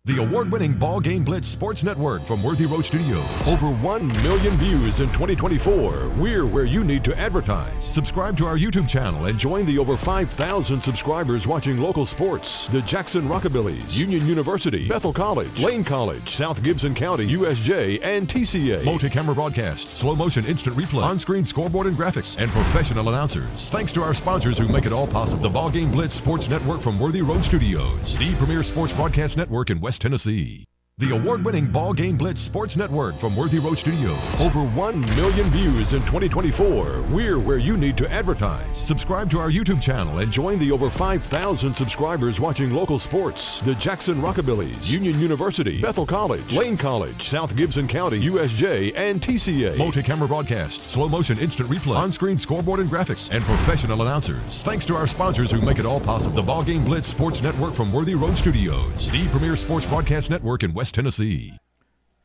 The award-winning BallGame Blitz Sports Network from Worthy Road Studios. Over 1 million views in 2024. We're where you need to advertise. Subscribe to our YouTube channel and join the over 5,000 subscribers watching local sports. The Jackson Rockabillys, Union University, Bethel College, Lane College, South Gibson County, USJ, and TCA. Multi-camera broadcasts, slow-motion instant replay, on-screen scoreboard and graphics, and professional announcers. Thanks to our sponsors who make it all possible. The BallGame Blitz Sports Network from Worthy Road Studios. The premier sports broadcast network in West Tennessee. The award-winning BallGame Blitz Sports Network from Worthy Road Studios. Over 1 million views in 2024. We're where you need to advertise. Subscribe to our YouTube channel and join the over 5,000 subscribers watching local sports. The Jackson Rockabillys, Union University, Bethel College, Lane College, South Gibson County, USJ, and TCA. Multi-camera broadcasts, slow-motion instant replay, on-screen scoreboard and graphics, and professional announcers. Thanks to our sponsors who make it all possible. The BallGame Blitz Sports Network from Worthy Road Studios. The premier sports broadcast network in West Tennessee.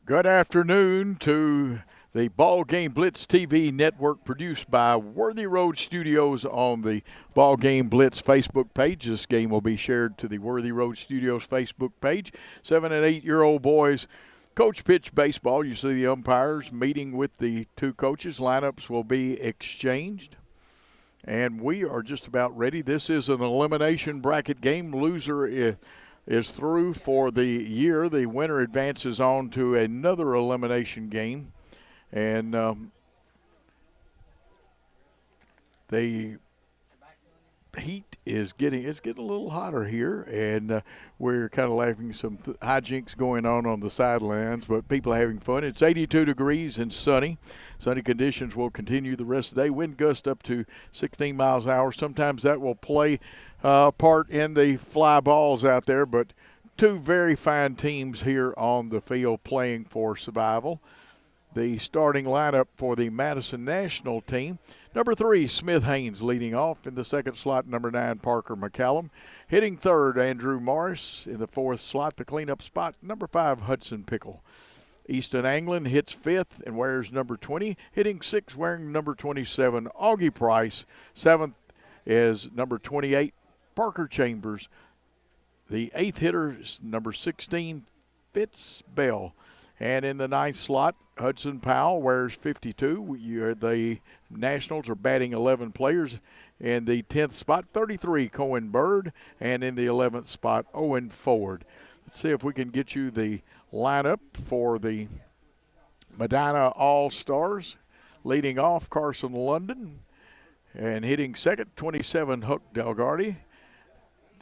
Good afternoon to the BallGame Blitz TV network produced by Worthy Road Studios on the BallGame Blitz Facebook page. This game will be shared to the Worthy Road Studios Facebook page. 7- and 8-year-old boys coach pitch baseball. You see the umpires meeting with the two coaches. Lineups will be exchanged. And we are just about ready. This is an elimination bracket game. Loser is through for the year. The winner advances on to another elimination game. And the heat is getting a little hotter here, and we're kind of having some hijinks going on the sidelines, but people are having fun. It's 82 degrees and sunny. Sunny conditions will continue the rest of the day. Wind gust up to 16 miles an hour. Sometimes that will play part in the fly balls out there, but two very fine teams here on the field playing for survival. The starting lineup for the Madison National team: number 3, Smith Haynes leading off. In the second slot, number 9, Parker McCallum. Hitting third, Andrew Morris. In the fourth slot, the cleanup spot, number 5, Hudson Pickle. Easton Anglin hits fifth and wears number 20. Hitting sixth, wearing number 27, Augie Price. Seventh is number 28, Parker Chambers. The eighth hitter is number 16, Fitz Bell. And in the ninth slot, Hudson Powell wears 52. The Nationals are batting 11 players. In the 10th spot, 33, Cohen Bird. And in the 11th spot, Owen Ford. Let's see if we can get you the lineup for the Medina All-Stars. Leading off, Carson London. And hitting second, 27, Hook Delgarty.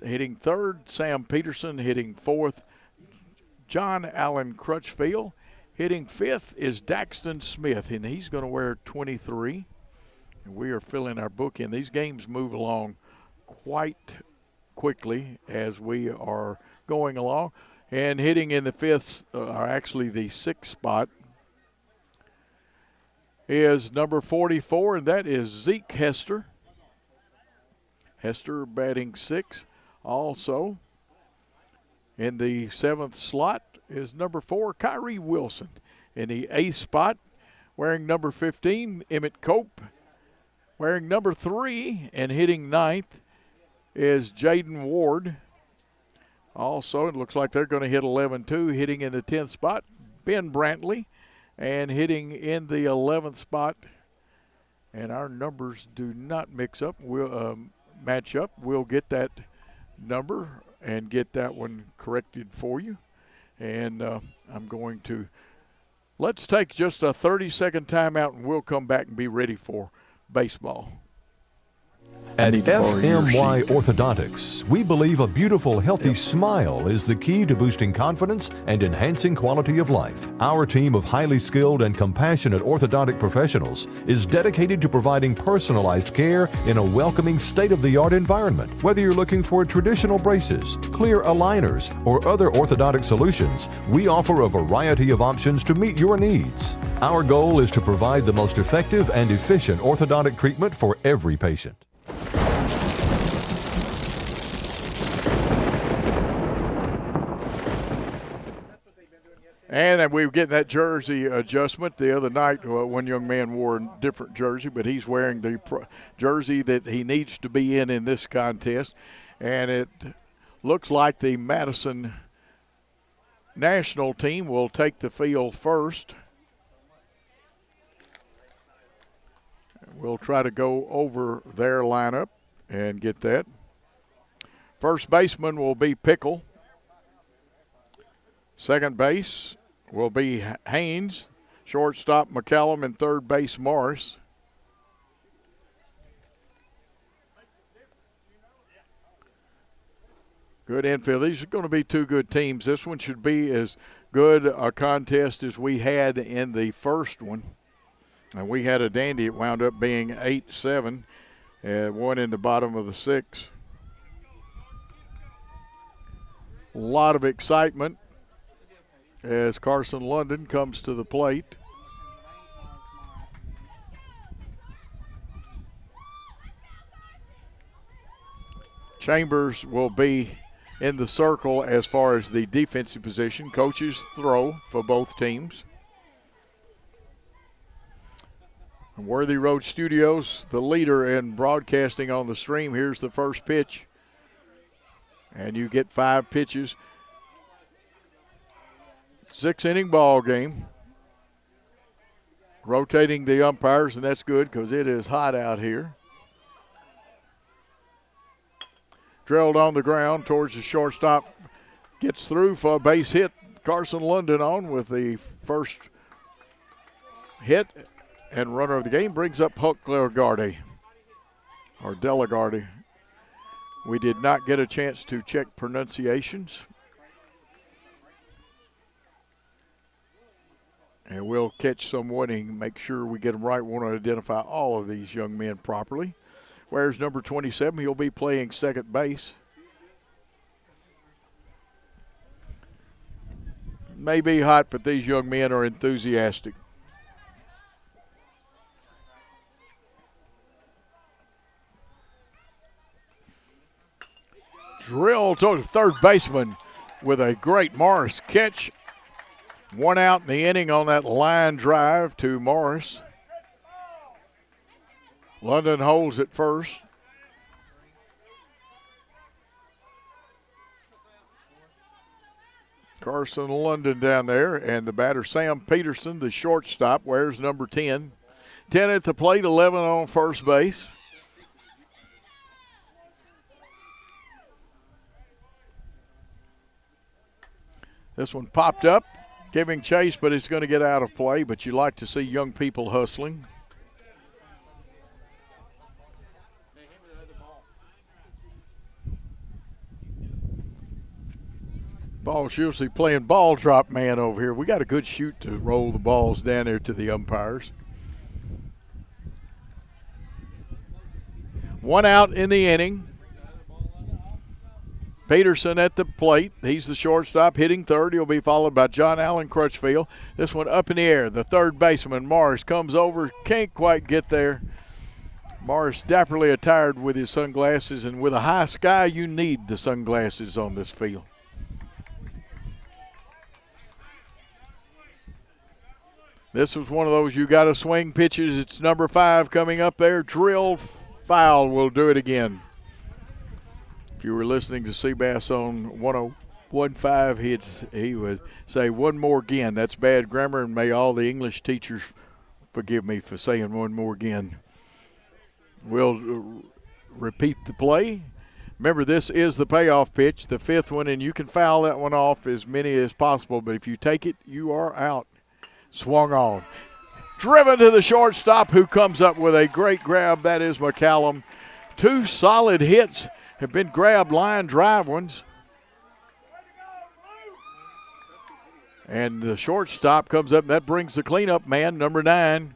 Hitting third, Sam Peterson. Hitting fourth, John Allen Crutchfield. Hitting fifth is Daxton Smith, and he's going to wear 23. And we are filling our book in. These games move along quite quickly as we are going along. And hitting in the fifth, or actually the sixth spot, is number 44, and that is Zeke Hester. Hester batting sixth. Also, in the seventh slot is number 4, Kyrie Wilson. In the eighth spot, wearing number 15, Emmett Cope. Wearing number 3 and hitting ninth is Jaden Ward. Also, it looks like they're going to hit 11 too. Hitting in the 10th spot, Ben Brantley. And hitting in the 11th spot, and our numbers do not mix up. We'll match up. We'll get that number and get that one corrected for you. And I'm going to, let's take just a 30-second timeout, and we'll come back and be ready for baseball. At FMY Orthodontics, we believe a beautiful, healthy smile is the key to boosting confidence and enhancing quality of life. Our team of highly skilled and compassionate orthodontic professionals is dedicated to providing personalized care in a welcoming, state-of-the-art environment. Whether you're looking for traditional braces, clear aligners, or other orthodontic solutions, we offer a variety of options to meet your needs. Our goal is to provide the most effective and efficient orthodontic treatment for every patient. And we were getting that jersey adjustment the other night. One young man wore a different jersey, but he's wearing the jersey that he needs to be in this contest. And it looks like the Madison national team will take the field first. We'll try to go over their lineup and get that. First baseman will be Pickle. Second base will be Haynes. Shortstop McCallum, and third base Morris. Good infield. These are going to be two good teams. This one should be as good a contest as we had in the first one. And we had a dandy. It wound up being 8-7, one in the bottom of the sixth. A lot of excitement as Carson London comes to the plate. Chambers will be in the circle as far as the defensive position. Coaches throw for both teams. Worthy Road Studios, the leader in broadcasting on the stream. Here's the first pitch. And you get 5 pitches. 6-inning ball game. Rotating the umpires, and that's good because it is hot out here. Drilled on the ground towards the shortstop. Gets through for a base hit. Carson London on with the first hit. And runner of the game brings up Huck Delagarde, or Delagarde. We did not get a chance to check pronunciations. And we'll catch someone and make sure we get them right. We want to identify all of these young men properly. Where's number 27? He'll be playing second base. May be hot, but these young men are enthusiastic. Drill to the third baseman with a great Morris catch. 1 out in the inning on that line drive to Morris. London holds at first. Carson London down there, and the batter Sam Peterson, the shortstop, wears number 10. 10 at the plate, 11 on first base. This one popped up, giving chase, but it's going to get out of play. But you like to see young people hustling. Ball's usually playing ball drop man over here. We got a good shoot to roll the balls down there to the umpires. 1 out in the inning. Peterson at the plate. He's the shortstop, hitting third. He'll be followed by John Allen Crutchfield. This one up in the air. The third baseman, Morris, comes over. Can't quite get there. Morris dapperly attired with his sunglasses, and with a high sky, you need the sunglasses on this field. This was one of those you got to swing pitches. It's number 5 coming up there. Drilled foul will do it again. If you were listening to Seabass on 8JUN2025, he would say one more again. That's bad grammar, and may all the English teachers forgive me for saying one more again. We'll repeat the play. Remember, this is the payoff pitch, the 5th one, and you can foul that one off as many as possible, but if you take it, you are out. Swung on. Driven to the shortstop, who comes up with a great grab. That is McCallum. 2 solid hits have been grabbed, line drive ones. And the shortstop comes up, and that brings the cleanup man, number 9,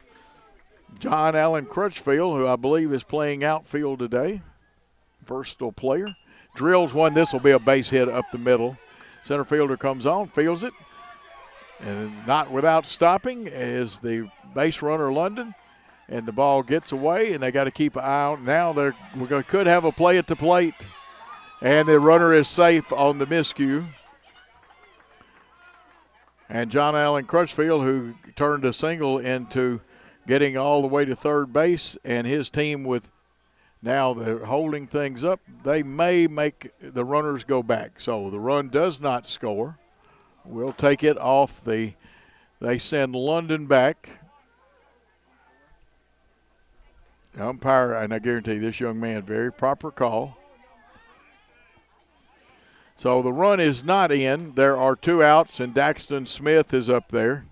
John Allen Crutchfield, who I believe is playing outfield today. Versatile player. Drills one. This will be a base hit up the middle. Center fielder comes on, fields it. And not without stopping is the base runner, London. And the ball gets away, and they got to keep an eye on. Now could have a play at the plate, and the runner is safe on the miscue. And John Allen Crutchfield, who turned a single into getting all the way to third base, and his team with now they're holding things up. They may make the runners go back. So the run does not score will take it off they send London back. Umpire, and I guarantee this young man, very proper call. So the run is not in. There are 2 outs, and Daxton Smith is up there.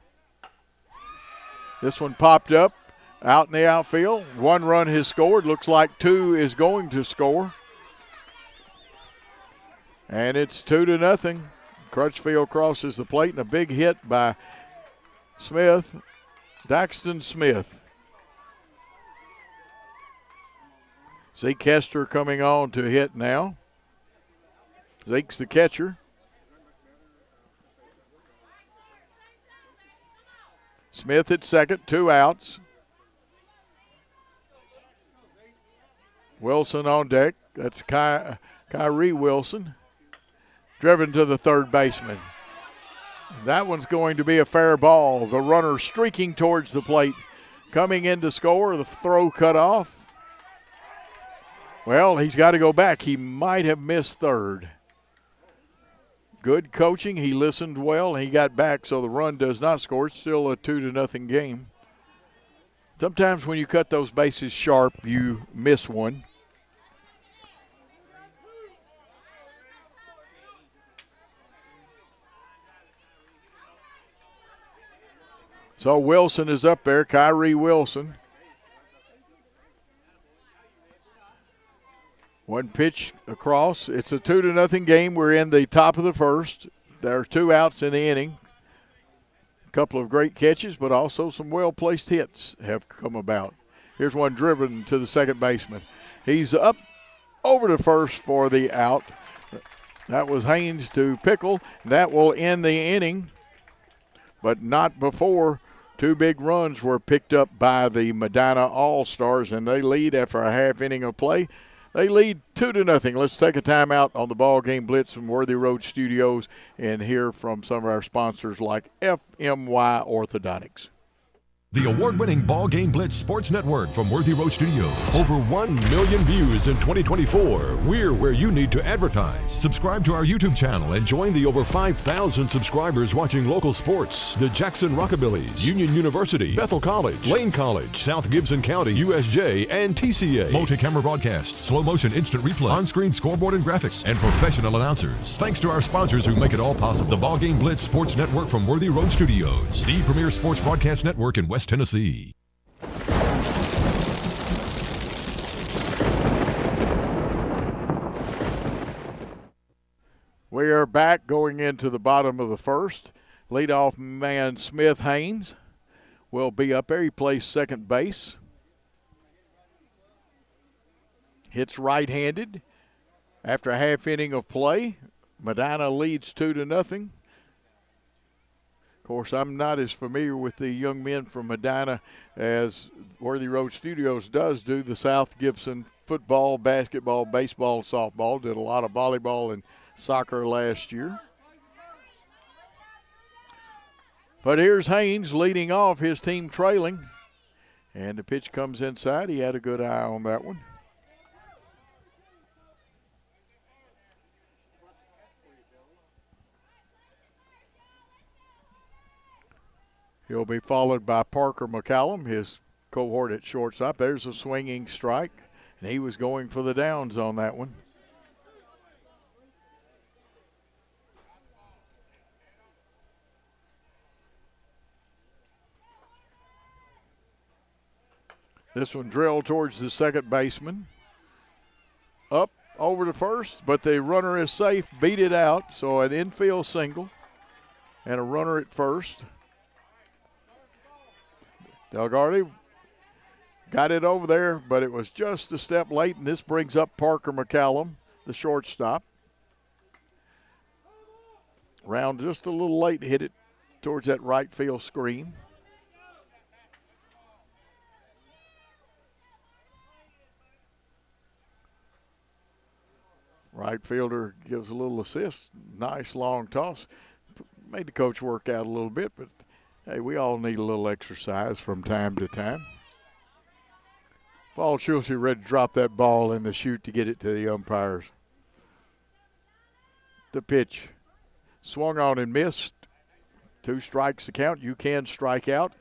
This one popped up out in the outfield. 1 run has scored. Looks like 2 is going to score. And it's 2-0. Crutchfield crosses the plate, and a big hit by Smith, Daxton Smith. Zeke Hester coming on to hit now. Zeke's the catcher. Smith at second, 2 outs. Wilson on deck. That's Kyrie Wilson. Driven to the third baseman. That one's going to be a fair ball. The runner streaking towards the plate. Coming in to score, the throw cut off. Well, he's got to go back. He might have missed third. Good coaching. He listened well. He got back, so the run does not score. It's still a 2-0 game. Sometimes when you cut those bases sharp, you miss one. So Wilson is up there, Kyrie Wilson. 1 pitch across. It's a 2-0 game. We're in the top of the first. There are 2 outs in the inning. A couple of great catches, but also some well-placed hits have come about. Here's one driven to the second baseman. He's up over to first for the out. That was Haynes to Pickle. That will end the inning, but not before 2 big runs were picked up by the Medina All-Stars, and they lead after a half inning of play. They lead 2-0. Let's take a timeout on the Ball Game Blitz from Worthy Road Studios and hear from some of our sponsors like FMY Orthodontics. The award-winning Ball Game Blitz Sports Network from Worthy Road Studios. Over 1 million views in 2024. We're where you need to advertise. Subscribe to our YouTube channel and join the over 5,000 subscribers watching local sports. The Jackson Rockabillys, Union University, Bethel College, Lane College, South Gibson County, USJ, and TCA. Multi-camera broadcasts, slow motion instant replay, on-screen scoreboard and graphics, and professional announcers. Thanks to our sponsors who make it all possible. The Ball Game Blitz Sports Network from Worthy Road Studios. The premier sports broadcast network in West Tennessee. We are back going into the bottom of the first. Leadoff man Smith Haynes will be up there. He plays second base. Hits right-handed. After a half inning of play, Medina leads 2-0. Of course, I'm not as familiar with the young men from Medina as Worthy Road Studios does do. The South Gibson football, basketball, baseball, softball. Did a lot of volleyball and soccer last year. But here's Haynes leading off, his team trailing. And the pitch comes inside. He had a good eye on that one. He'll be followed by Parker McCallum, his cohort at shortstop. There's a swinging strike, and he was going for the downs on that one. This one drilled towards the second baseman. Up over to first, but the runner is safe, beat it out. So an infield single and a runner at first. Delgardi got it over there, but it was just a step late, and this brings up Parker McCallum, the shortstop. Round just a little late, hit it towards that right field screen. Right fielder gives a little assist. Nice long toss. Made the coach work out a little bit, but hey, we all need a little exercise from time to time. Paul Schultz ready to drop that ball in the chute to get it to the umpires. The pitch swung on and missed 2 strikes the count. You can strike out.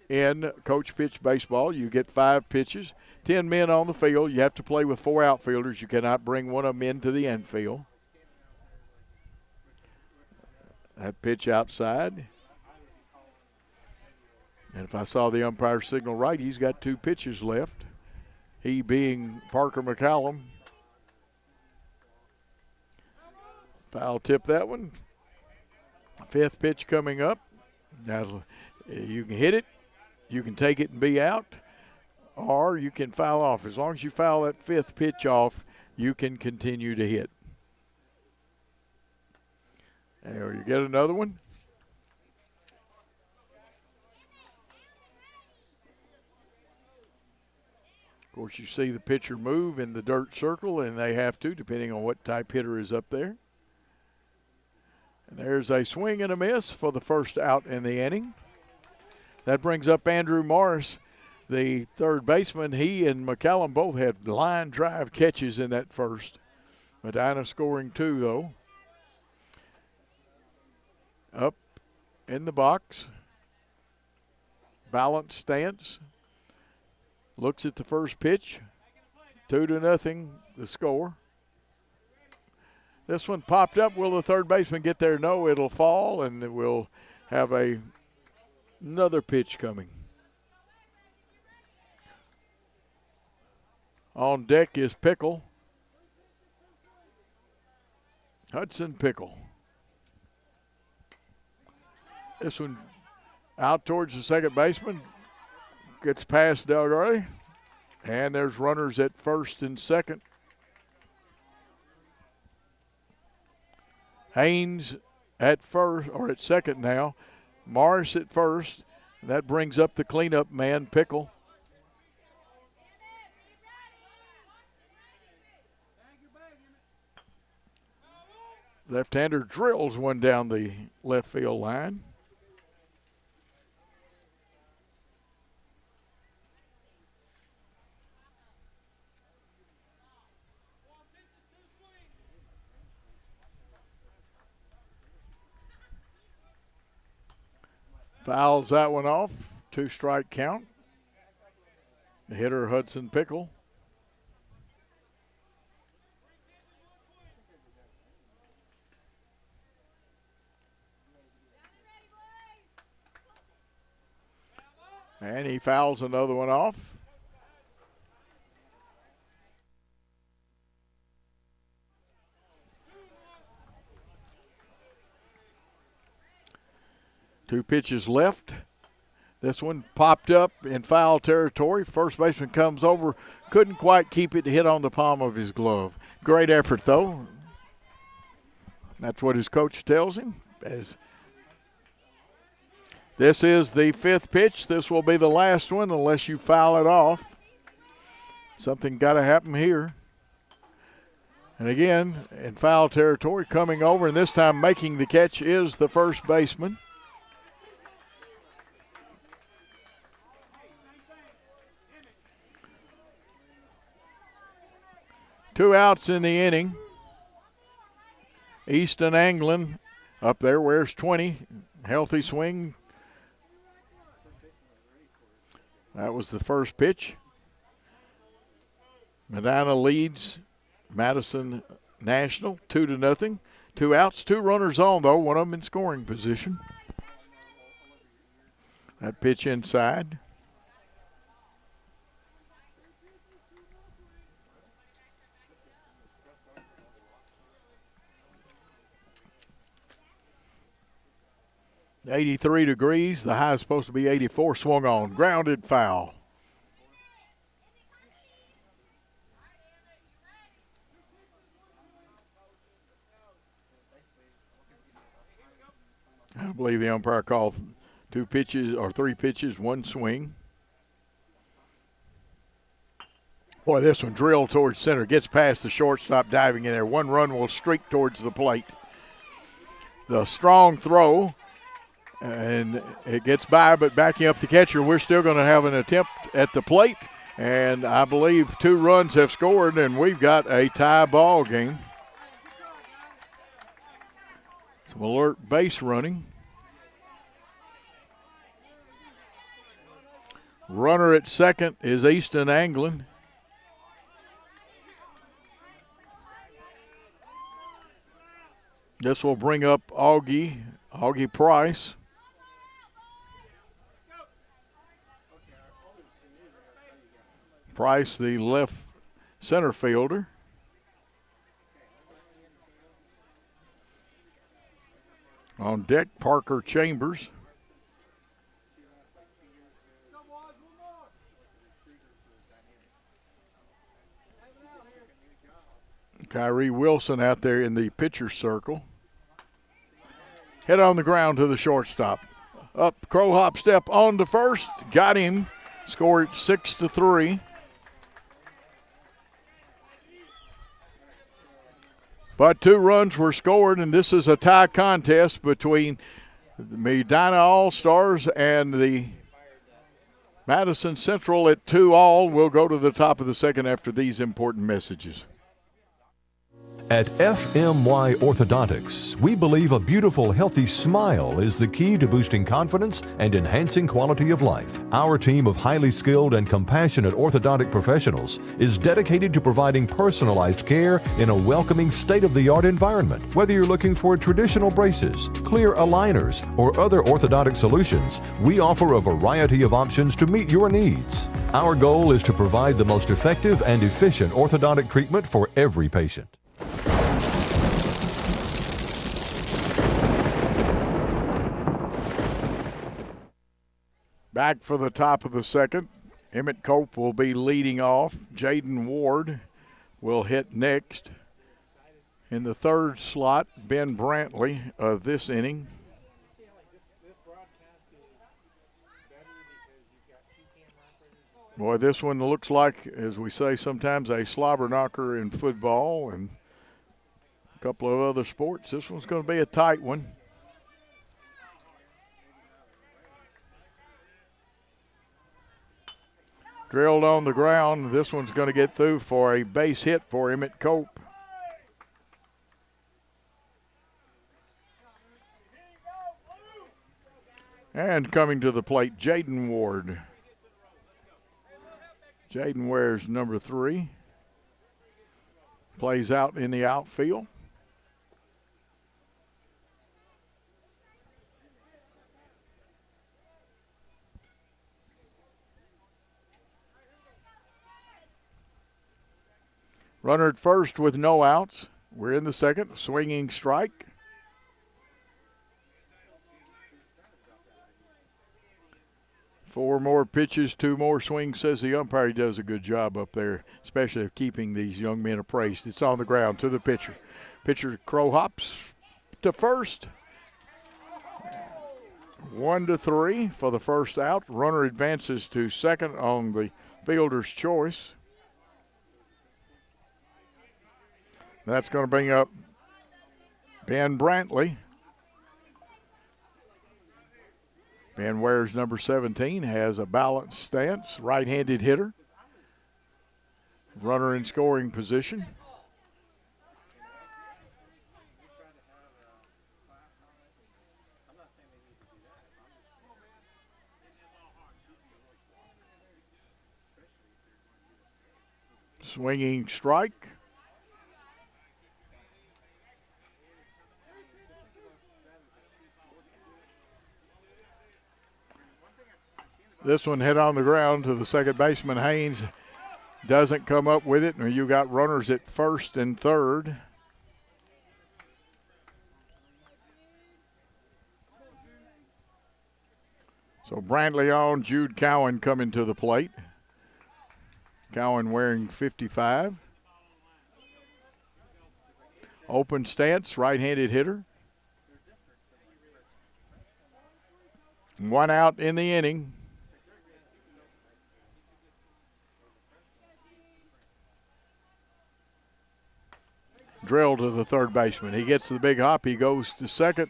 In coach pitch baseball, you get 5 pitches, 10 men on the field. You have to play with 4 outfielders. You cannot bring one of them into the infield. That pitch outside. And if I saw the umpire signal right, he's got 2 pitches left. He being Parker McCallum. Foul tip that one. 5th pitch coming up. Now you can hit it. You can take it and be out, or you can foul off. As long as you foul that 5th pitch off, you can continue to hit. There you get another one. Of course, you see the pitcher move in the dirt circle, and they have to, depending on what type hitter is up there. And there's a swing and a miss for the first out in the inning. That brings up Andrew Morris, the third baseman. He and McCallum both had line drive catches in that first. Medina scoring 2, though. Up in the box. Balanced stance. Looks at the first pitch. 2-0, the score. This one popped up. Will the third baseman get there? No, it'll fall, and we'll have another pitch coming. On deck is Pickle. Hudson Pickle. This one out towards the second baseman. Gets past Delgari. And there's runners at first and second. Haynes at first, or at second now. Morris at first. That brings up the cleanup man, Pickle. Left-hander drills one down the left field line. Fouls that one off. 2-strike count. The hitter, Hudson Pickle. And he fouls another one off. Two pitches left. This one popped up in foul territory. First baseman comes over, couldn't quite keep it to hit on the palm of his glove. Great effort, though. That's what his coach tells him. As this is the 5th pitch. This will be the last one unless you foul it off. Something got to happen here. And again, in foul territory, coming over, and this time making the catch is the first baseman. Two outs in the inning. Easton Anglin up there wears 20. Healthy swing. That was the first pitch. Medina leads Madison National 2-0. 2 outs, 2 runners on, though, one of them in scoring position. That pitch inside. .83 degrees. The high is supposed to be 84. Swung on. Grounded foul. I believe the umpire called 2 pitches or 3 pitches, 1 swing. Boy, this one drilled towards center. Gets past the shortstop diving in there. 1 run will streak towards the plate. The strong throw. And it gets by, but backing up the catcher, we're still going to have an attempt at the plate. And I believe 2 runs have scored, and we've got a tie ball game. Some alert base running. Runner at second is Easton Anglin. This will bring up Augie Price. Price, the left center fielder. On deck, Parker Chambers. Kyrie Wilson out there in the pitcher's circle. Hit on the ground to the shortstop. Up, Crow hop step on to first. Got him. Scored 6-3. But 2 runs were scored, and this is a tie contest between the Medina All-Stars and the Madison Central at 2-all. We'll go to the top of the second after these important messages. At FMY Orthodontics, we believe a beautiful, healthy smile is the key to boosting confidence and enhancing quality of life. Our team of highly skilled and compassionate orthodontic professionals is dedicated to providing personalized care in a welcoming, state-of-the-art environment. Whether you're looking for traditional braces, clear aligners, or other orthodontic solutions, we offer a variety of options to meet your needs. Our goal is to provide the most effective and efficient orthodontic treatment for every patient. Back for the top of the second. Emmett Cope will be leading off. Jaden Ward will hit next. In the third slot, Ben Brantley of this inning. Boy, this one looks like, as we say sometimes, a slobber knocker in football and a couple of other sports. This one's going to be a tight one. Drilled on the ground. This one's going to get through for a base hit for Emmett Cope. And coming to the plate, Jaden Ward. Jaden wears number 3. Plays out in the outfield. Runner at first with no outs. We're in the second. Swinging strike. Four more pitches, 2 more swings, says the umpire. He does a good job up there, especially of keeping these young men appraised. It's on the ground to the pitcher. Pitcher Crow hops to first. 1-3 for the first out. Runner advances to second on the fielder's choice. That's going to bring up Ben Brantley. Ben wears number 17, has a balanced stance, right-handed hitter. Runner in scoring position. Swinging strike. This one hit on the ground to the second baseman. Haynes doesn't come up with it, and you got runners at first and third. So Brantley on, Jude Cowan coming to the plate. Cowan wearing 55. Open stance, right-handed hitter. 1 out in the inning. Drill to the third baseman. He gets the big hop. He goes to second,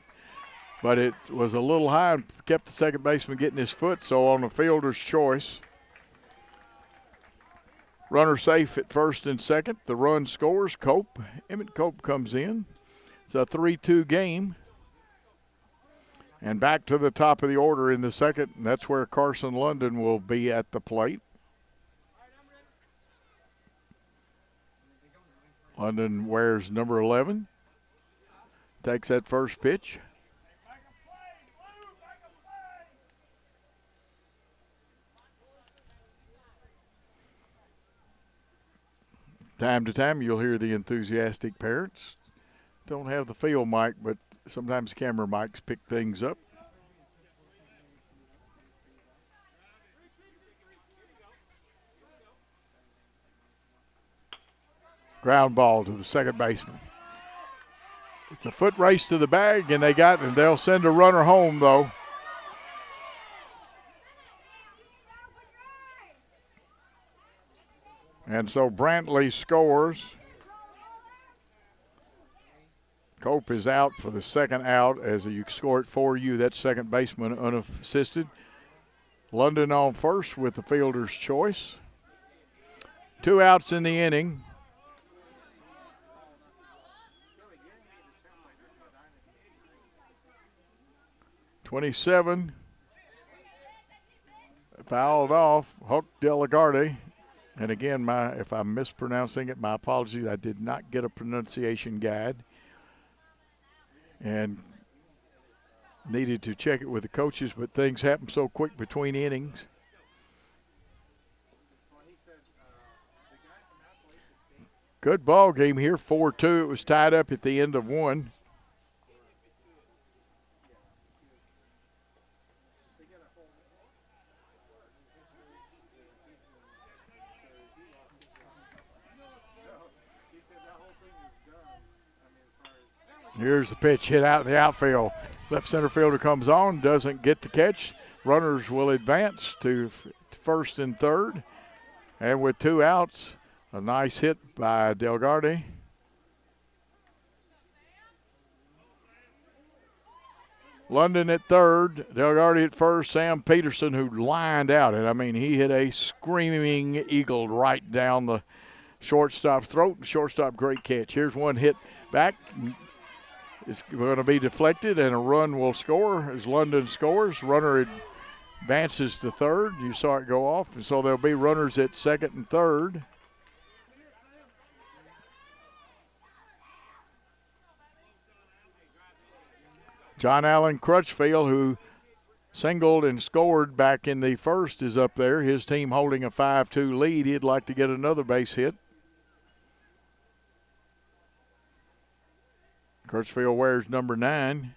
but it was a little high and kept the second baseman getting his foot, so on the fielder's choice. Runner safe at first and second. The run scores. Emmett Cope comes in. It's a 3-2 game. And back to the top of the order in the second, and that's where Carson London will be at the plate. London wears number 11. Takes that first pitch. Time to time, you'll hear the enthusiastic parents. Don't have the field mic, but sometimes camera mics pick things up. Ground ball to the second baseman. It's a foot race to the bag, and they'll send a runner home, though. And so Brantley scores. Cope is out for the second out as you score it for you. That's second baseman unassisted. London on first with the fielder's choice. 2 outs in the inning. '27. Fouled off. Hook Delagarde. And again, if I'm mispronouncing it, my apologies. I did not get a pronunciation guide and needed to check it with the coaches, but things happen so quick between innings. Good ball game here, 4-2. It was tied up at the end of one. Here's the pitch hit out in the outfield. Left center fielder comes on, doesn't get the catch. Runners will advance to first and third. And with 2 outs, a nice hit by Delgarde. London at third, Delgarde at first, Sam Peterson who lined out. And, I mean, he hit a screaming eagle right down the shortstop's throat. Shortstop, great catch. Here's one hit back. It's going to be deflected, and a run will score as London scores. Runner advances to third. You saw it go off, and so there'll be runners at second and third. John Allen Crutchfield, who singled and scored back in the first, is up there. His team holding a 5-2 lead. He'd like to get another base hit. Crutchfield wears number 9.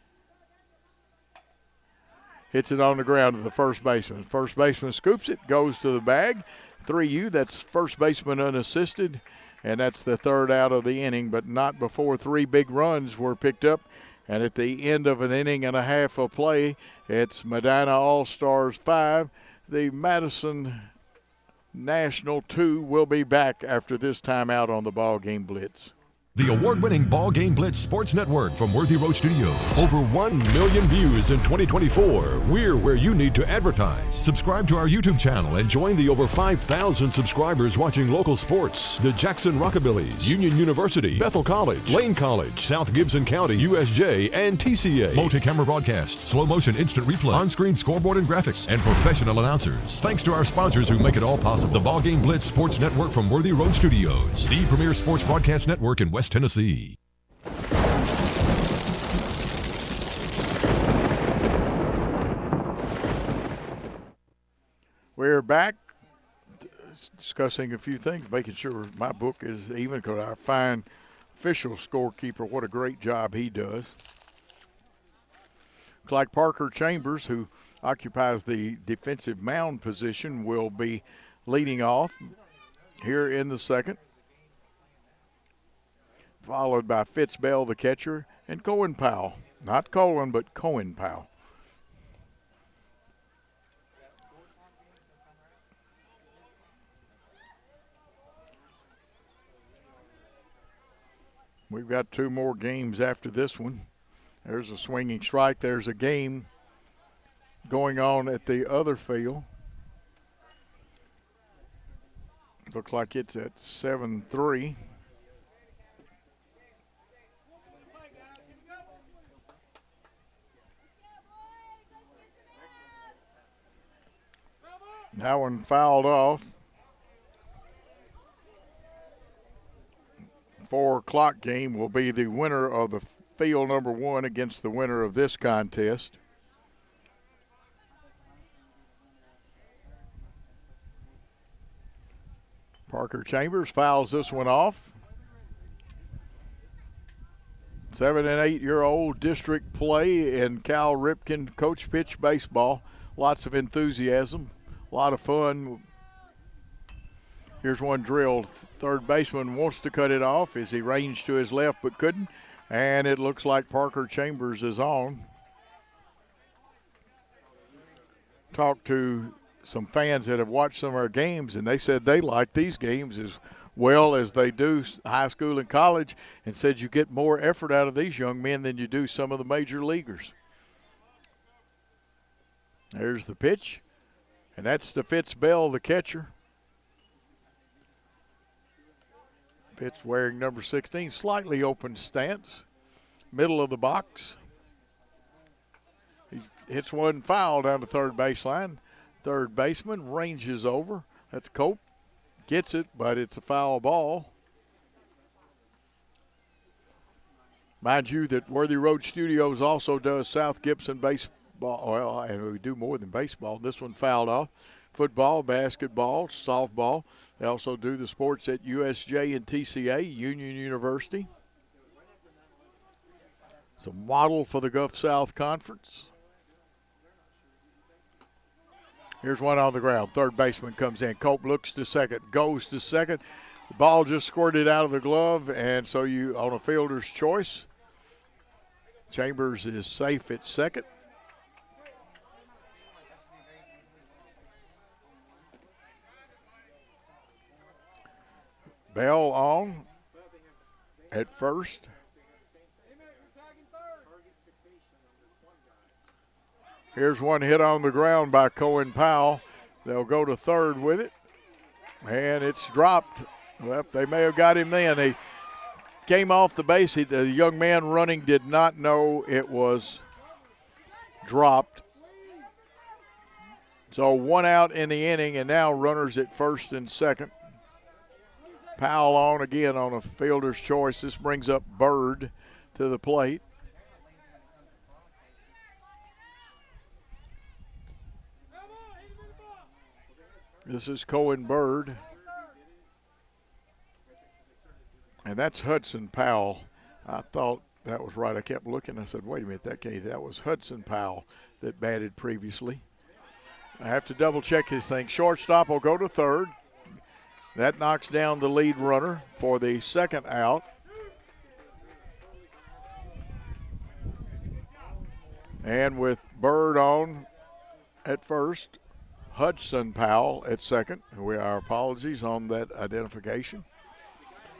Hits it on the ground to the first baseman. First baseman scoops it, goes to the bag. 3-U, that's first baseman unassisted, and that's the third out of the inning, but not before 3 big runs were picked up. And at the end of an inning and a half of play, it's Medina All-Stars 5. The Madison National 2 will be back after this timeout on the BallGame Blitz. The award-winning BallGame Blitz Sports Network from Worthy Road Studios. Over 1 million views in 2024. We're where you need to advertise. Subscribe to our YouTube channel and join the over 5,000 subscribers watching local sports. The Jackson Rockabillys, Union University, Bethel College, Lane College, South Gibson County, USJ, and TCA. Multi-camera broadcasts, slow-motion instant replay, on-screen scoreboard and graphics, and professional announcers. Thanks to our sponsors who make it all possible. The BallGame Blitz Sports Network from Worthy Road Studios. The premier sports broadcast network in West Tennessee. We're back discussing a few things, making sure my book is even, because our fine official scorekeeper, what a great job he does. Looks like Parker Chambers, who occupies the defensive mound position, will be leading off here in the second, followed by Fitzbell, the catcher, and Cohen Powell. Not Colin, but Cohen Powell. We've got 2 more games after this one. There's a swinging strike. There's a game going on at the other field. Looks like it's at 7-3. That one fouled off. 4 o'clock game will be the winner of the field number 1 against the winner of this contest. Parker Chambers fouls this one off. 7- and 8-year-old district play in Cal Ripken coach pitch baseball. Lots of enthusiasm, a lot of fun. Here's one drilled. Third baseman wants to cut it off as he ranged to his left but couldn't. And it looks like Parker Chambers is on. Talked to some fans that have watched some of our games, and they said they like these games as well as they do high school and college, and said you get more effort out of these young men than you do some of the major leaguers. There's the pitch, and that's to Fitz Bell, the catcher. Fitz wearing number 16, slightly open stance, middle of the box. He hits one foul down to third baseline. Third baseman ranges over. That's Cope. Gets it, but it's a foul ball. Mind you that Worthy Road Studios also does South Gibson baseball. Well, and we do more than baseball. This one fouled off. Football, basketball, softball. They also do the sports at USJ and TCA, Union University. It's a model for the Gulf South Conference. Here's one on the ground. Third baseman comes in. Cope looks to second, goes to second. The ball just squirted out of the glove, and so you on a fielder's choice. Chambers is safe at second. Bell on at first. Here's one hit on the ground by Cohen Powell. They'll go to third with it, and it's dropped. Well, they may have got him then. He came off the base. The young man running did not know it was dropped. So 1 out in the inning, and now runners at first and second. Powell on again on a fielder's choice. This brings up Bird to the plate. This is Cohen Bird. And that's Hudson Powell. I thought that was right. I kept looking. I said, wait a minute, that was Hudson Powell that batted previously. I have to double check this thing. Shortstop will go to third. That knocks down the lead runner for the second out. And with Bird on at first, Hudson Powell at second. Our apologies on that identification.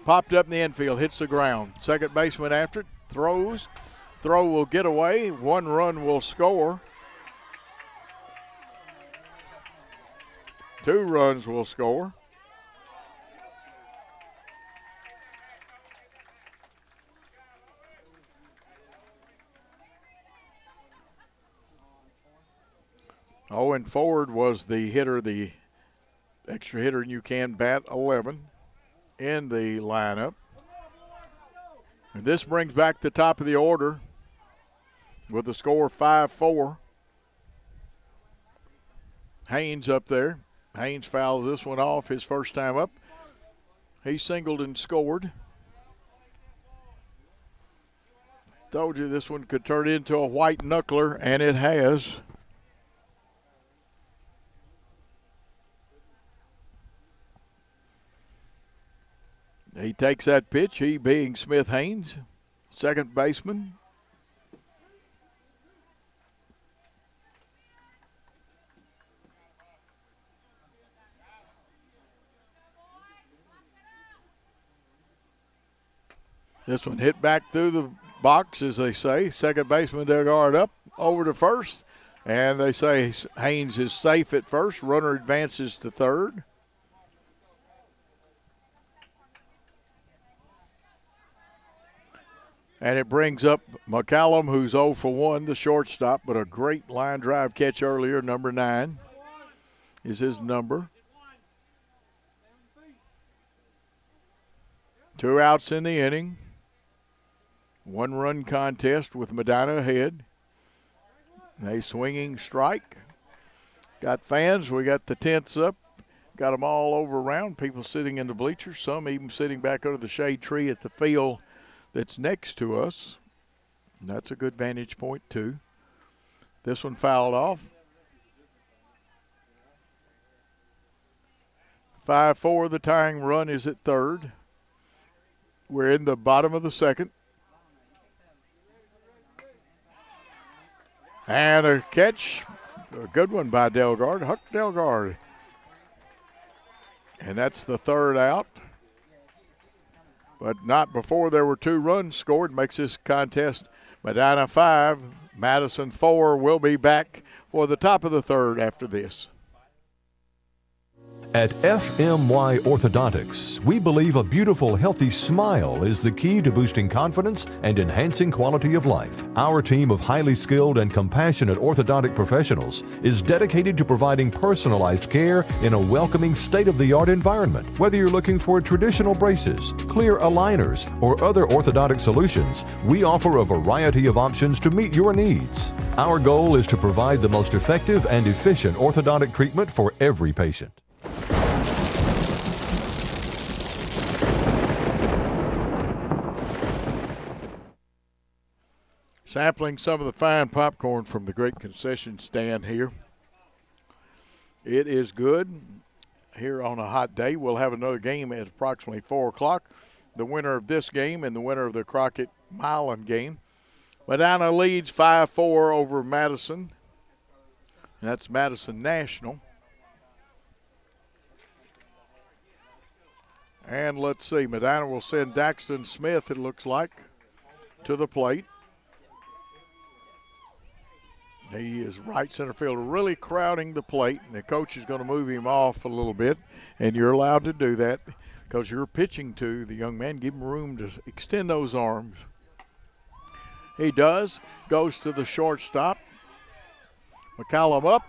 Popped up in the infield, hits the ground. Second baseman after it, throws. Throw will get away. 1 run will score. 2 runs will score. Owen Ford was the hitter, the extra hitter, and you can bat 11 in the lineup. And this brings back the top of the order with the score 5-4. Haynes up there. Haynes fouls this one off his first time up. He singled and scored. Told you this one could turn into a white knuckler, and it has. He takes that pitch, he being Smith Haynes, second baseman. This one hit back through the box, as they say. Second baseman, they'll guard up over to first. And they say Haynes is safe at first. Runner advances to third. And it brings up McCallum, who's 0 for 1, the shortstop, but a great line drive catch earlier, number 9. is his number. 2 outs in the inning. 1-run contest with Medina ahead. A swinging strike. Got fans. We got the tents up. Got them all over around. People sitting in the bleachers. Some even sitting back under the shade tree at the field that's next to us. And that's a good vantage point, too. This one fouled off. 5-4, the tying run is at third. We're in the bottom of the second. And a catch, a good one by Delgard, Huck Delgard. And that's the third out. But not before there were 2 runs scored. Makes this contest Medina 5, Madison 4. We'll be back for the top of the third after this. At FMY Orthodontics, we believe a beautiful, healthy smile is the key to boosting confidence and enhancing quality of life. Our team of highly skilled and compassionate orthodontic professionals is dedicated to providing personalized care in a welcoming, state-of-the-art environment. Whether you're looking for traditional braces, clear aligners, or other orthodontic solutions, we offer a variety of options to meet your needs. Our goal is to provide the most effective and efficient orthodontic treatment for every patient. Sampling some of the fine popcorn from the great concession stand here. It is good. Here on a hot day, we'll have another game at approximately 4 o'clock. The winner of this game and the winner of the Crockett-Milan game. Medina leads 5-4 over Madison. And that's Madison National. And let's see, Medina will send Daxton Smith, it looks like, to the plate. He is right center field, really crowding the plate, and the coach is going to move him off a little bit, and you're allowed to do that because you're pitching to the young man. Give him room to extend those arms. He does, goes to the shortstop. McCallum up,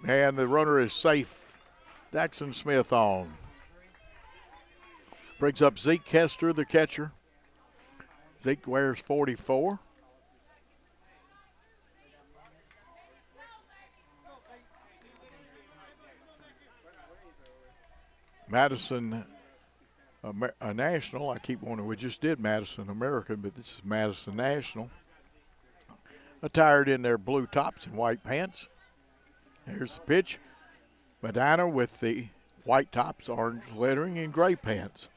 and the runner is safe. Daxton Smith on. Brings up Zeke Hester, the catcher. Zeke wears 44. Madison National. I keep wanting, we just did Madison American, but this is Madison National. Attired in their blue tops and white pants. Here's the pitch. Medina with the white tops, orange lettering, and gray pants.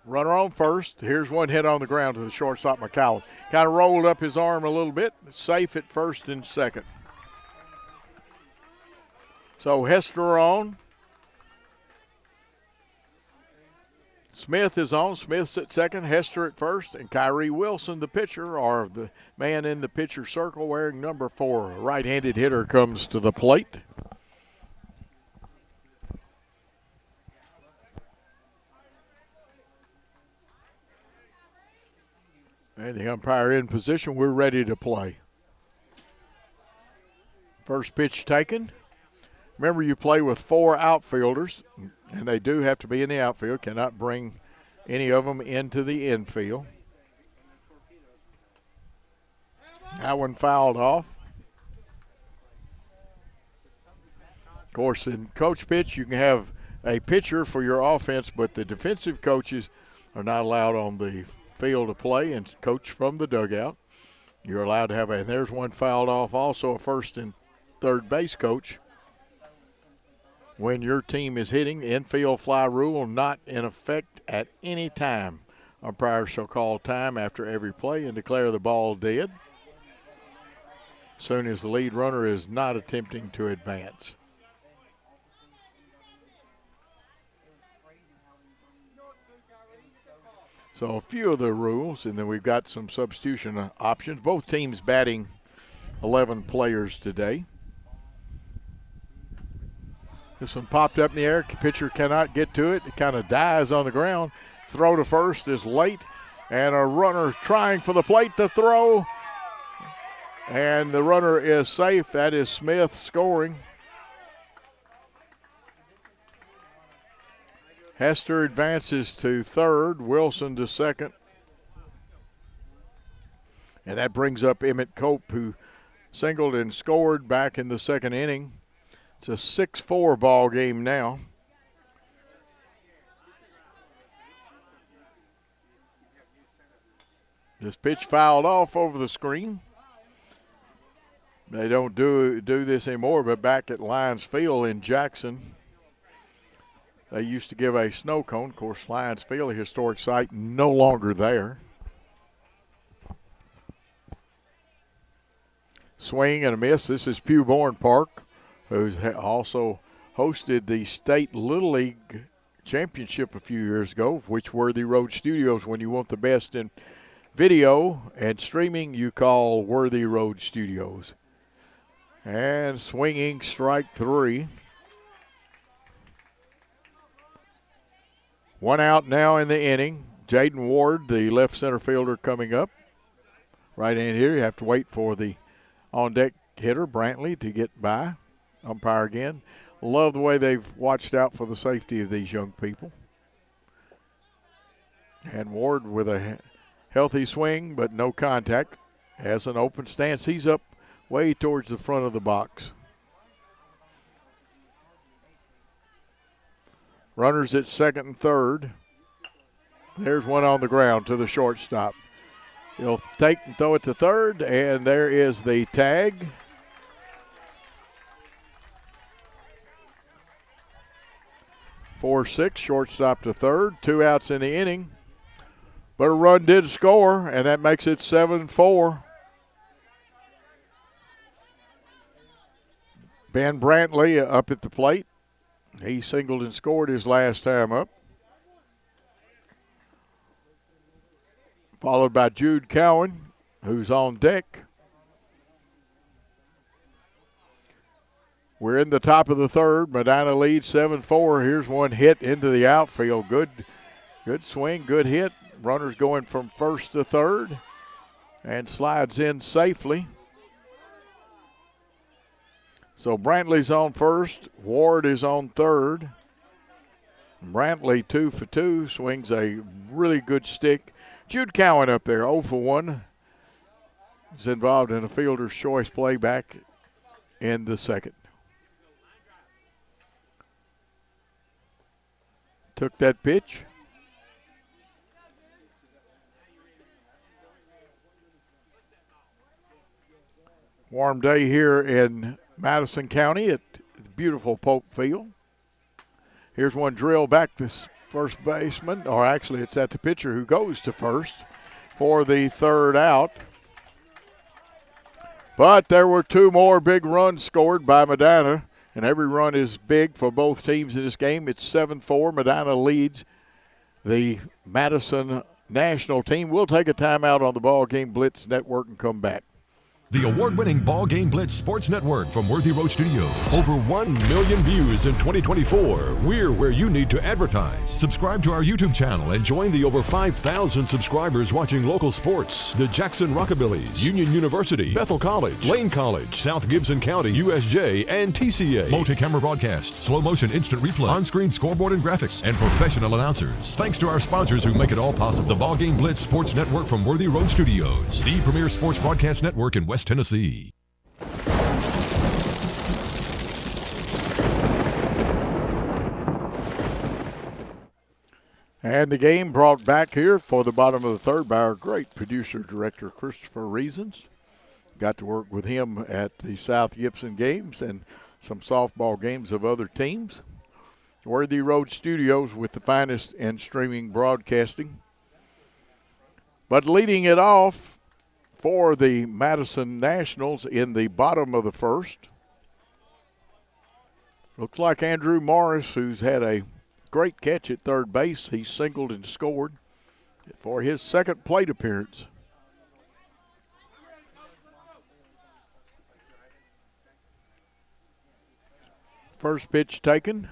Runner on first. Here's one hit on the ground to the shortstop, McCallum. Kind of rolled up his arm a little bit. Safe at first and second. So Hester on. Smith is on. Smith's at second. Hester at first. And Kyrie Wilson, the pitcher, or the man in the pitcher circle wearing number 4. A right-handed hitter comes to the plate. And the umpire in position. We're ready to play. First pitch taken. Remember, you play with 4 outfielders, and they do have to be in the outfield. Cannot bring any of them into the infield. That one fouled off. Of course, in coach pitch, you can have a pitcher for your offense, but the defensive coaches are not allowed on the field to play and coach from the dugout. You're allowed to have and there's one fouled off, also a first and third base coach. When your team is hitting, the infield fly rule not in effect at any time. Umpire shall call time after every play and declare the ball dead as soon as the lead runner is not attempting to advance. So a few of the rules, and then we've got some substitution options. Both teams batting 11 players today. This one popped up in the air. Pitcher cannot get to it. It kind of dies on the ground. Throw to first is late. And a runner trying for the plate to throw. And the runner is safe. That is Smith scoring. Hester advances to third. Wilson to second. And that brings up Emmett Cope, who singled and scored back in the second inning. It's a 6-4 ball game now. This pitch fouled off over the screen. They don't do this anymore, but back at Lions Field in Jackson, they used to give a snow cone. Of course, Lions Field, a historic site, no longer there. Swing and a miss. This is Pewborn Park, who's also hosted the State Little League Championship a few years ago, which Worthy Road Studios, when you want the best in video and streaming, you call Worthy Road Studios. And swinging, strike three. One out now in the inning. Jaden Ward, the left center fielder, coming up. Right in here, you have to wait for the on-deck hitter, Brantley, to get by. Umpire again. Love the way they've watched out for the safety of these young people. And Ward with a healthy swing, but no contact. Has an open stance. He's up way towards the front of the box. Runners at second and third. There's one on the ground to the shortstop. He'll take and throw it to third, and there is the tag. Four-six, shortstop to third. 2 outs in the inning. But a run did score, and that makes it 7-4. Ben Brantley up at the plate. He singled and scored his last time up. Followed by Jude Cowan, who's on deck. We're in the top of the third. Medina leads 7-4. Here's one hit into the outfield. Good swing, good hit. Runners going from first to third and slides in safely. So Brantley's on first. Ward is on third. Brantley 2 for 2, swings a really good stick. Jude Cowan up there, 0 for 1. Is involved in a fielder's choice play back in the second. Took that pitch. Warm day here in Madison County at the beautiful Pope Field. Here's one drill back this first baseman, or actually it's at the pitcher who goes to first for the third out. But there were 2 more big runs scored by Medina, and every run is big for both teams in this game. It's 7-4. Medina leads the Madison national team. We'll take a timeout on the BallGame Blitz Network and come back. The award-winning BallGame Blitz Sports Network from Worthy Road Studios. Over 1 million views in 2024. We're where you need to advertise. Subscribe to our YouTube channel and join the over 5,000 subscribers watching local sports. The Jackson Rockabillys, Union University, Bethel College, Lane College, South Gibson County, USJ, and TCA. Multi-camera broadcasts, slow-motion instant replay, on-screen scoreboard and graphics, and professional announcers. Thanks to our sponsors who make it all possible. The BallGame Blitz Sports Network from Worthy Road Studios. The premier sports broadcast network in West Tennessee. And the game brought back here for the bottom of the third by our great producer-director, Christopher Reasons. Got to work with him at the South Gibson games and some softball games of other teams. Worthy Road Studios with the finest in streaming broadcasting. But leading it off for the Madison Nationals in the bottom of the first, looks like Andrew Morris, who's had a great catch at third base. He singled and scored for his second plate appearance. First pitch taken.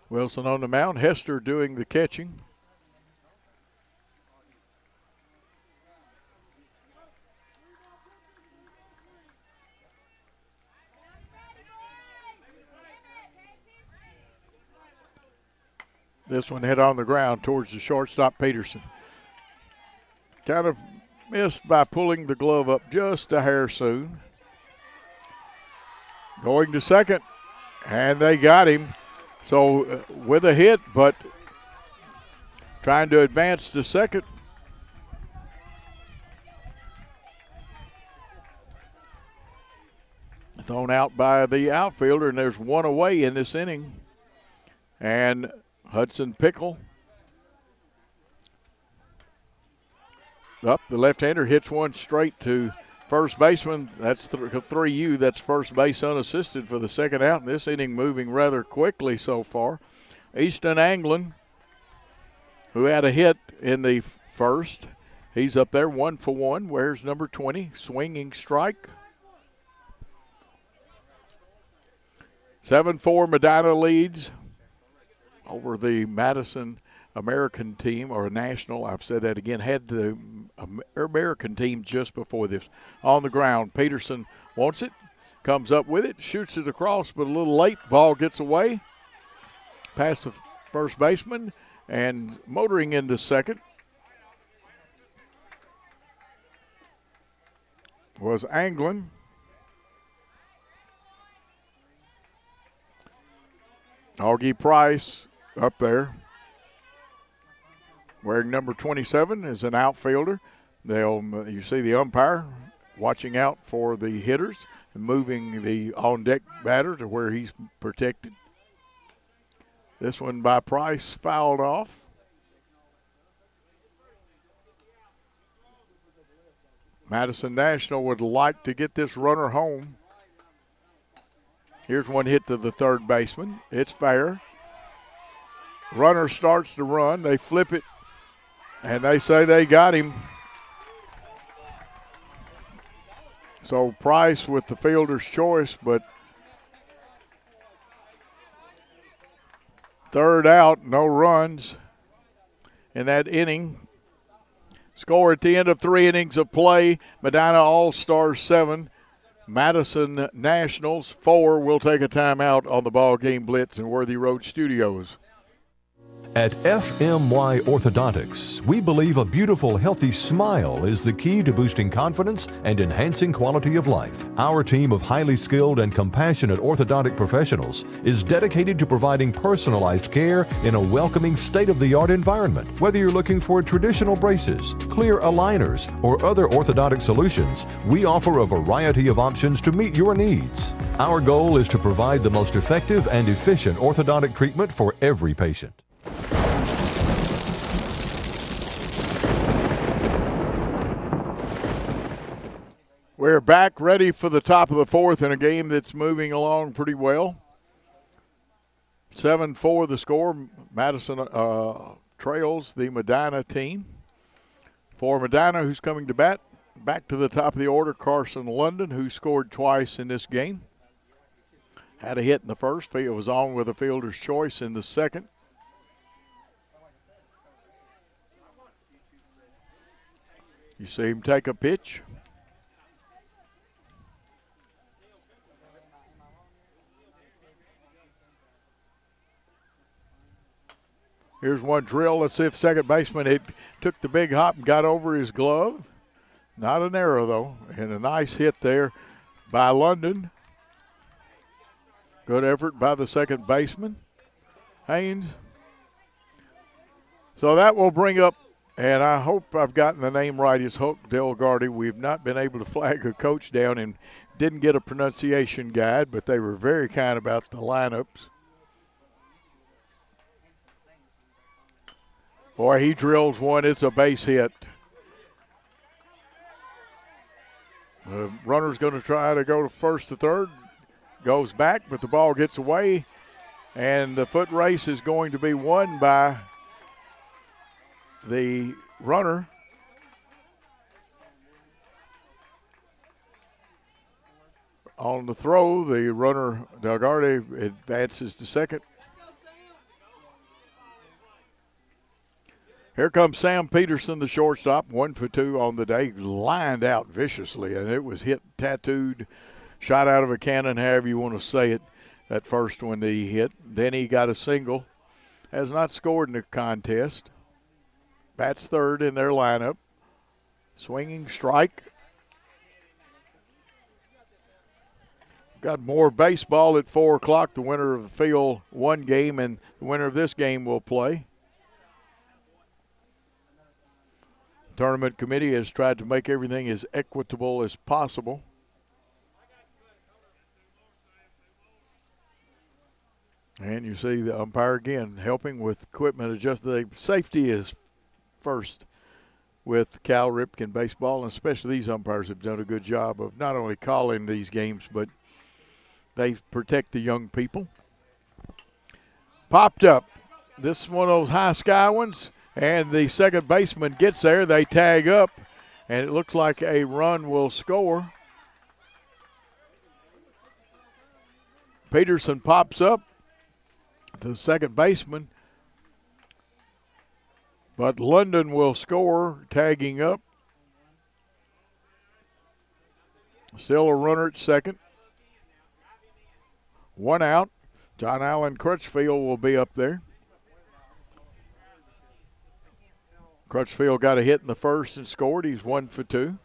Wilson on the mound. Hester doing the catching. This one hit on the ground towards the shortstop, Peterson. Kind of missed by pulling the glove up just a hair soon. Going to second, and they got him. So with a hit, but trying to advance to second. Thrown out by the outfielder, and there's one away in this inning. And Hudson Pickle up, the left-hander hits one straight to first baseman. That's 3U. That's first base unassisted for the second out. And this inning moving rather quickly so far. Easton Anglin, who had a hit in the first, he's up there 1 for 1. Wears number 20, swinging strike. 7-4 Medina leads over the Madison American team, or national. I've said that again. Had the American team just before this. On the ground, Peterson wants it, comes up with it, shoots it across, but a little late. Ball gets away past the first baseman and motoring into second was Anglin. Augie Price up there, wearing number 27, is an outfielder. You see the umpire watching out for the hitters and moving the on-deck batter to where he's protected. This one by Price fouled off. Madison National would like to get this runner home. Here's one hit to the third baseman. It's fair. Runner starts to run. They flip it, and they say they got him. So Price with the fielder's choice, but third out, no runs in that inning. Score at the end of 3 innings of play, Medina All-Stars 7. Madison Nationals 4. We'll take a timeout on the BallGame Blitz in Worthy Road Studios. At FMY Orthodontics, we believe a beautiful, healthy smile is the key to boosting confidence and enhancing quality of life. Our team of highly skilled and compassionate orthodontic professionals is dedicated to providing personalized care in a welcoming, state-of-the-art environment. Whether you're looking for traditional braces, clear aligners, or other orthodontic solutions, we offer a variety of options to meet your needs. Our goal is to provide the most effective and efficient orthodontic treatment for every patient. We're back ready for the top of the fourth in a game that's moving along pretty well. 7-4 the score. Madison trails the Medina team. For Medina, who's coming to bat, back to the top of the order, Carson London, who scored twice in this game. Had a hit in the first. It was on with a fielder's choice in the second. You see him take a pitch. Here's one drill. Let's see if second baseman took the big hop and got over his glove. Not an error, though. And a nice hit there by London. Good effort by the second baseman, Haynes. So that will bring up, and I hope I've gotten the name right, is Hope Delgardi. We've not been able to flag a coach down and didn't get a pronunciation guide, but they were very kind about the lineups. Boy, he drills one. It's a base hit. The runner's going to try to go to first to third. Goes back, but the ball gets away. And the foot race is going to be won by the runner. On the throw, the runner, Delgarde, advances to second. Here comes Sam Peterson, the shortstop, 1 for 2 on the day. Lined out viciously, and it was hit, tattooed, shot out of a cannon, however you want to say it, that first one that he hit. Then he got a single. Has not scored in the contest. Bats third in their lineup. Swinging strike. Got more baseball at 4 o'clock. The winner of the field 1 game, and the winner of this game will play. Tournament committee has tried to make everything as equitable as possible. And you see the umpire again helping with equipment adjustment. Safety is first with Cal Ripken baseball, and especially these umpires have done a good job of not only calling these games, but they protect the young people. Popped up. This is one of those high sky ones. And the second baseman gets there. They tag up, and it looks like a run will score. Peterson pops up, the second baseman. But London will score, tagging up. Still a runner at second. 1 out. John Allen Crutchfield will be up there. Crutchfield got a hit in the first and scored. He's 1 for 2.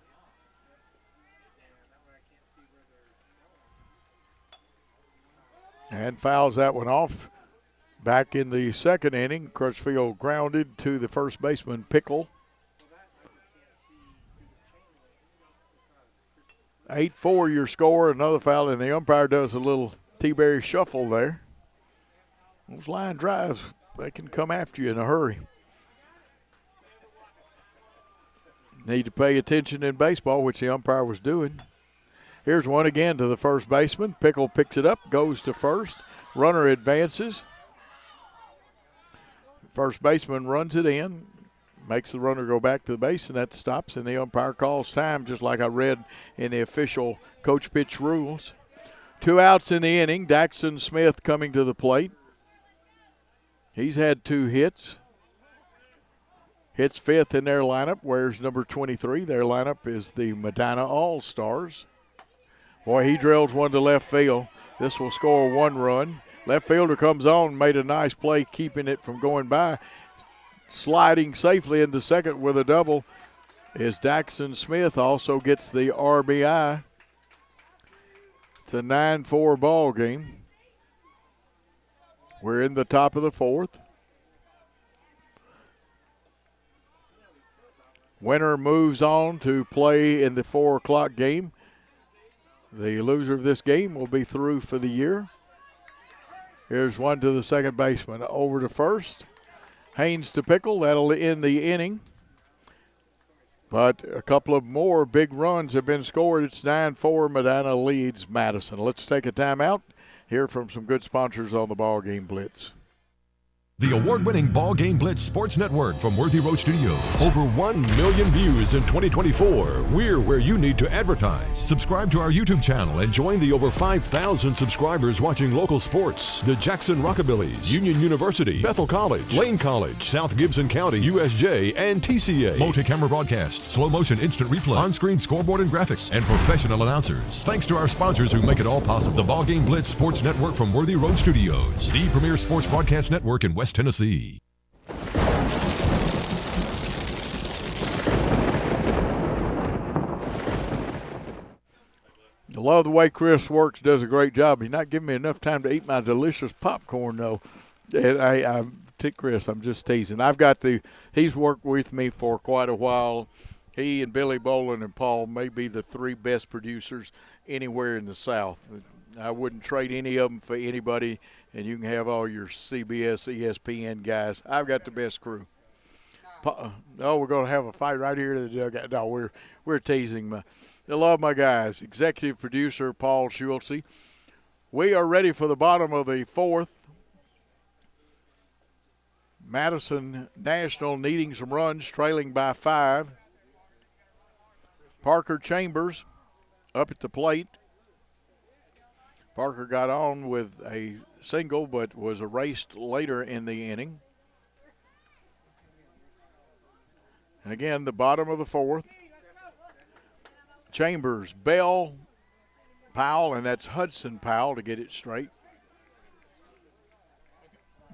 And fouls that one off. Back in the second inning, Crutchfield grounded to the first baseman, Pickle. 8-4 your score, another foul, and the umpire does a little T-Berry shuffle there. Those line drives, they can come after you in a hurry. Need to pay attention in baseball, which the umpire was doing. Here's one again to the first baseman. Pickle picks it up, goes to first. Runner advances. First baseman runs it in, makes the runner go back to the base, and that stops, and the umpire calls time, just like I read in the official coach pitch rules. 2 outs in the inning. Daxton Smith coming to the plate. He's had 2 hits. Hits 5th in their lineup. Where's number 23? Their lineup is the Medina All-Stars. Boy, he drills one to left field. This will score 1 run. Left fielder comes on, made a nice play, keeping it from going by. Sliding safely into second with a double is Daxton Smith. Also gets the RBI. It's a 9-4 ball game. We're in the top of the 4th. Winner moves on to play in the 4 o'clock game. The loser of this game will be through for the year. Here's one to the second baseman. Over to first. Haynes to Pickle. That'll end the inning. But a couple of more big runs have been scored. It's 9-4. Medina leads Madison. Let's take a timeout. Hear from some good sponsors on the BallGame Blitz. The award-winning BallGame Blitz Sports Network from Worthy Road Studios. Over 1 million views in 2024. We're where you need to advertise. Subscribe to our YouTube channel and join the over 5,000 subscribers watching local sports. The Jackson Rockabillys, Union University, Bethel College, Lane College, South Gibson County, USJ, and TCA. Multi-camera broadcasts, slow-motion instant replay, on-screen scoreboard and graphics, and professional announcers. Thanks to our sponsors who make it all possible. The BallGame Blitz Sports Network from Worthy Road Studios. The premier sports broadcast network in West Tennessee. I love the way Chris Works does a great job. He's not giving me enough time to eat my delicious popcorn, though. And I'm Chris, I'm just teasing. He's worked with me for quite a while. He and Billy Bolin and Paul may be the 3 best producers anywhere in the South. I wouldn't trade any of them for anybody, and you can have all your CBS, ESPN guys. I've got the best crew. We're going to have a fight right here in the dugout. No, we're teasing. I love my guys. Executive producer Paul Schulze. We are ready for the bottom of the 4th. Madison National needing some runs, trailing by 5. Parker Chambers up at the plate. Parker got on with a single but was erased later in the inning. And again, the bottom of the fourth. Chambers, Bell, Powell, and that's Hudson Powell to get it straight.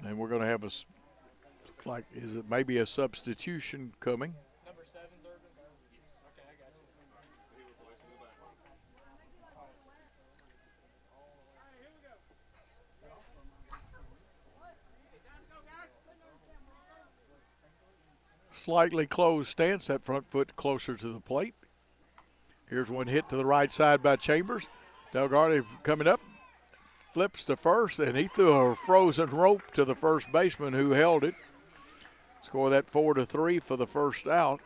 And we're going to have a, like, is it maybe a substitution coming? Number 7's Urban. Okay, I got you. Slightly closed stance, that front foot closer to the plate. Here's one hit to the right side by Chambers. Delgado coming up, flips to first, and he threw a frozen rope to the first baseman who held it. Score that 4-3 for the first out.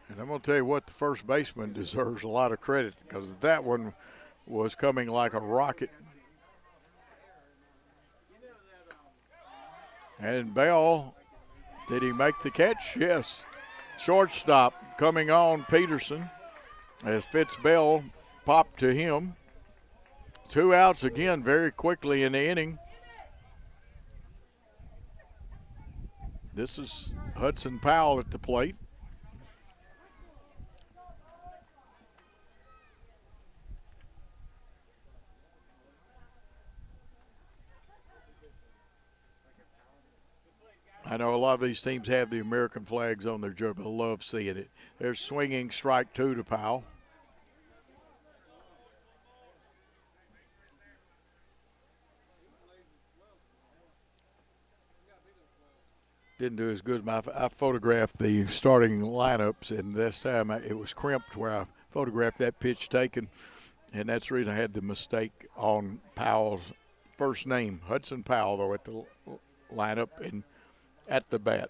And I'm going to tell you what, the first baseman deserves a lot of credit because that one was coming like a rocket. And Bell, did he make the catch? Yes. Shortstop coming on Peterson as Fitz-Bell popped to him. 2 outs again very quickly in the inning. This is Hudson Powell at the plate. I know a lot of these teams have the American flags on their jersey, but I love seeing it. There's swinging strike 2 to Powell. Didn't do as good. I photographed the starting lineups, and this time it was crimped where I photographed that pitch taken, and that's the reason I had the mistake on Powell's first name. Hudson Powell, though, at the lineup and at the bat.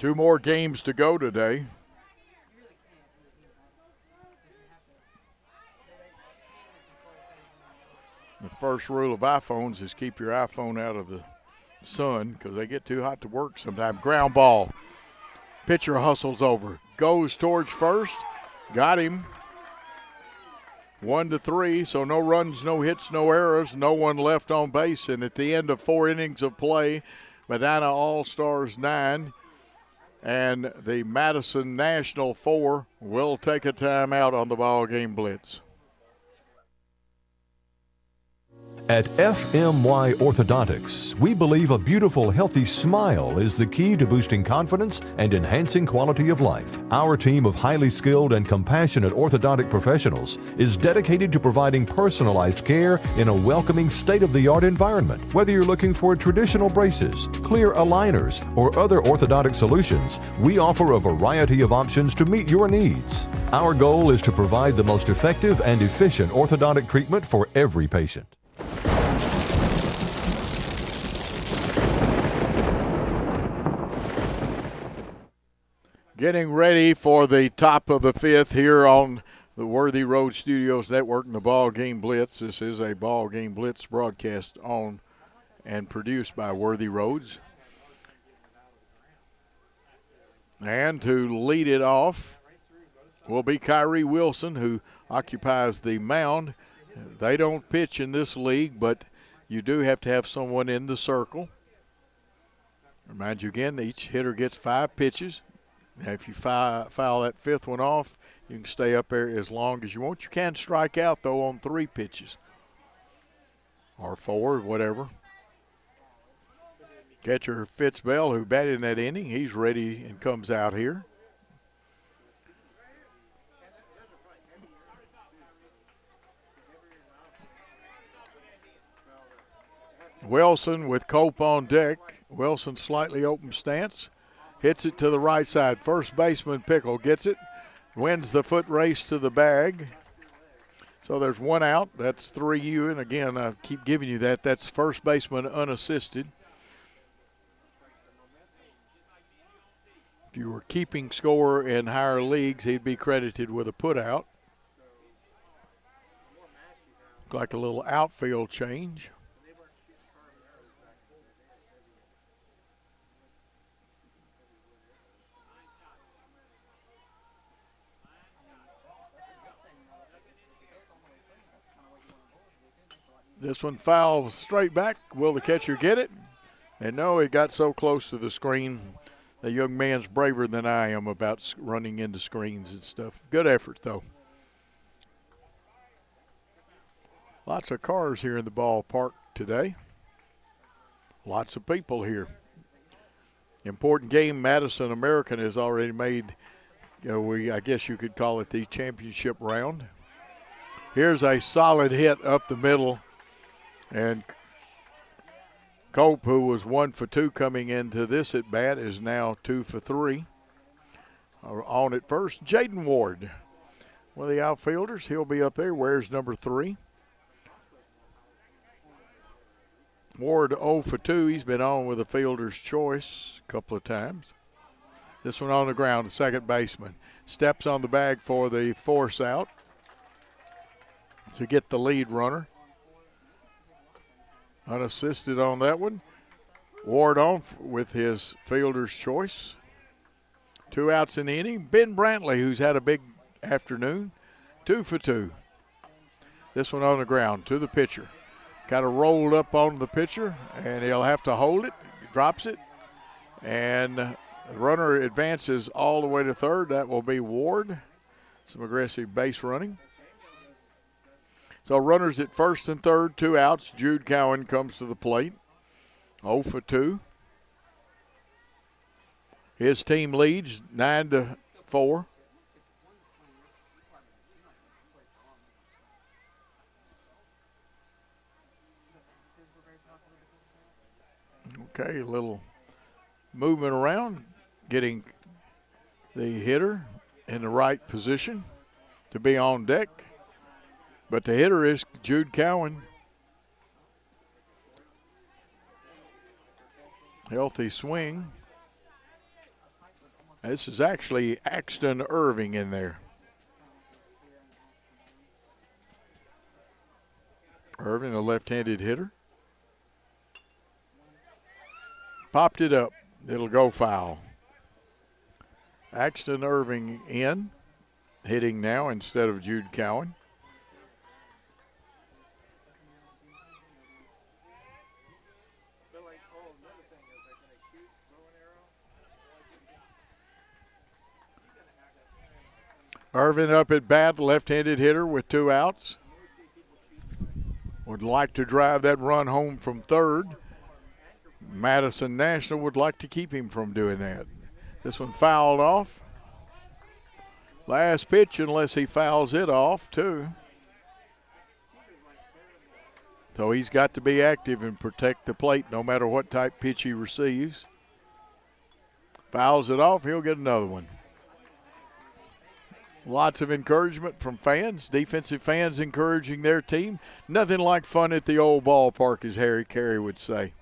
Two more games to go today. The first rule of iPhones is keep your iPhone out of the sun because they get too hot to work sometimes. Ground ball. Pitcher hustles over. Goes towards first. Got him. 1-3, so no runs, no hits, no errors, no one left on base. And at the end of 4 innings of play, Medina All-Stars 9 and the Madison National 4 will take a timeout on the BallGame Blitz. At FMY Orthodontics, we believe a beautiful, healthy smile is the key to boosting confidence and enhancing quality of life. Our team of highly skilled and compassionate orthodontic professionals is dedicated to providing personalized care in a welcoming, state-of-the-art environment. Whether you're looking for traditional braces, clear aligners, or other orthodontic solutions, we offer a variety of options to meet your needs. Our goal is to provide the most effective and efficient orthodontic treatment for every patient. Getting ready for the top of the 5th here on the Worthy Road Studios Network and the BallGame Blitz. This is a BallGame Blitz broadcast on and produced by Worthy Roads. And to lead it off will be Kyrie Wilson, who occupies the mound. They don't pitch in this league, but you do have to have someone in the circle. Remind you again, each hitter gets 5 pitches. Now, if you foul that 5th one off, you can stay up there as long as you want. You can strike out, though, on 3 pitches or 4, whatever. Catcher Fitz-Bell, who batted in that inning, he's ready and comes out here. Wilson with Cope on deck. Wilson slightly open stance. Hits it to the right side. First baseman Pickle gets it. Wins the foot race to the bag. So there's 1 out. That's 3U. And again, I keep giving you that. That's first baseman unassisted. If you were keeping score in higher leagues, he'd be credited with a put out. Look like a little outfield change. This one fouls straight back. Will the catcher get it? And no, it got so close to the screen. The young man's braver than I am about running into screens and stuff. Good effort, though. Lots of cars here in the ballpark today. Lots of people here. Important game. Madison American has already made, I guess you could call it the championship round. Here's a solid hit up the middle. And Cope, who was 1 for 2 coming into this at bat, is now 2 for 3. On at first, Jaden Ward, one of the outfielders. He'll be up there. Wears number 3. Ward 0 for 2. He's been on with a fielder's choice a couple of times. This one on the ground, the second baseman. Steps on the bag for the force out to get the lead runner. Unassisted on that one. Ward on with his fielder's choice. 2 outs in the inning. Ben Brantley, who's had a big afternoon, 2 for 2. This one on the ground to the pitcher. Kind of rolled up on the pitcher, and he'll have to hold it. Drops it, and the runner advances all the way to third. That will be Ward. Some aggressive base running. So runners at first and third, 2 outs. Jude Cowan comes to the plate. 0 for 2. His team leads 9-4. Okay, a little movement around, getting the hitter in the right position to be on deck. But the hitter is Jude Cowan. Healthy swing. This is actually Axton Irving in there. Irving, a left-handed hitter. Popped it up. It'll go foul. Axton Irving in, hitting now instead of Jude Cowan. Irvin up at bat, left-handed hitter with 2 outs. Would like to drive that run home from third. Madison National would like to keep him from doing that. This one fouled off. Last pitch, unless he fouls it off, too. So he's got to be active and protect the plate no matter what type pitch he receives. Fouls it off, he'll get another one. Lots of encouragement from fans, defensive fans encouraging their team. Nothing like fun at the old ballpark, as Harry Carey would say.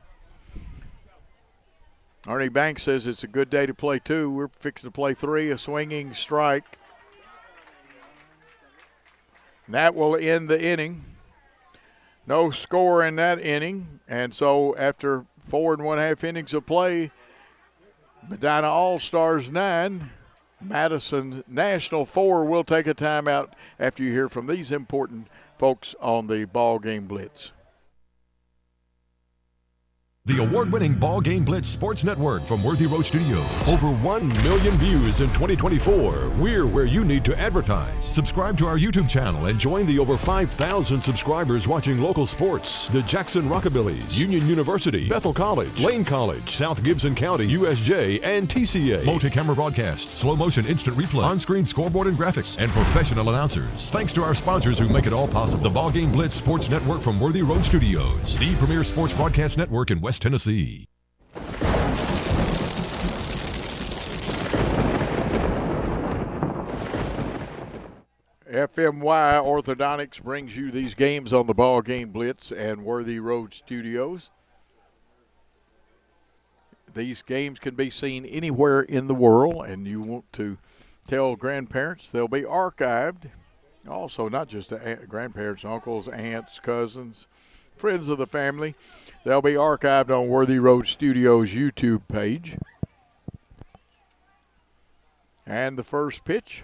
Arnie Banks says it's a good day to play 2. We're fixing to play 3, a swinging strike. And that will end the inning. No score in that inning. And so after 4 1/2 innings of play, Medina All-Stars 9, Madison National 4. We'll take a timeout after you hear from these important folks on the BallGame Blitz. The award-winning BallGame Blitz Sports Network from Worthy Road Studios. Over 1 million views in 2024. We're where you need to advertise. Subscribe to our YouTube channel and join the over 5,000 subscribers watching local sports. The Jackson Rockabillys, Union University, Bethel College, Lane College, South Gibson County, USJ, and TCA. Multi-camera broadcasts, slow-motion instant replay, on-screen scoreboard and graphics, and professional announcers. Thanks to our sponsors who make it all possible. The BallGame Blitz Sports Network from Worthy Road Studios. The premier sports broadcast network in West Tennessee. FMY Orthodontics brings you these games on the BallGame Blitz and Worthy Road Studios. These games can be seen anywhere in the world, and you want to tell grandparents, they'll be archived. Also, not just grandparents, uncles, aunts, cousins, friends of the family. They'll be archived on Worthy Road Studios' YouTube page. And the first pitch.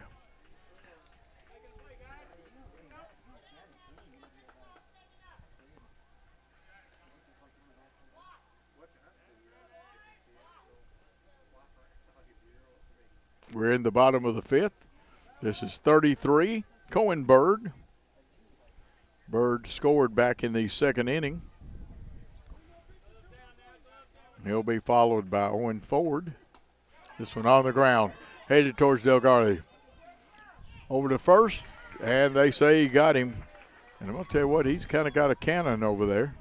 We're in the bottom of the fifth. This is 33. Cohen Bird. Bird scored back in the second inning. He'll be followed by Owen Ford. This one on the ground, headed towards Delgardi. Over to first, and they say he got him. And I'm going to tell you what, he's kind of got a cannon over there.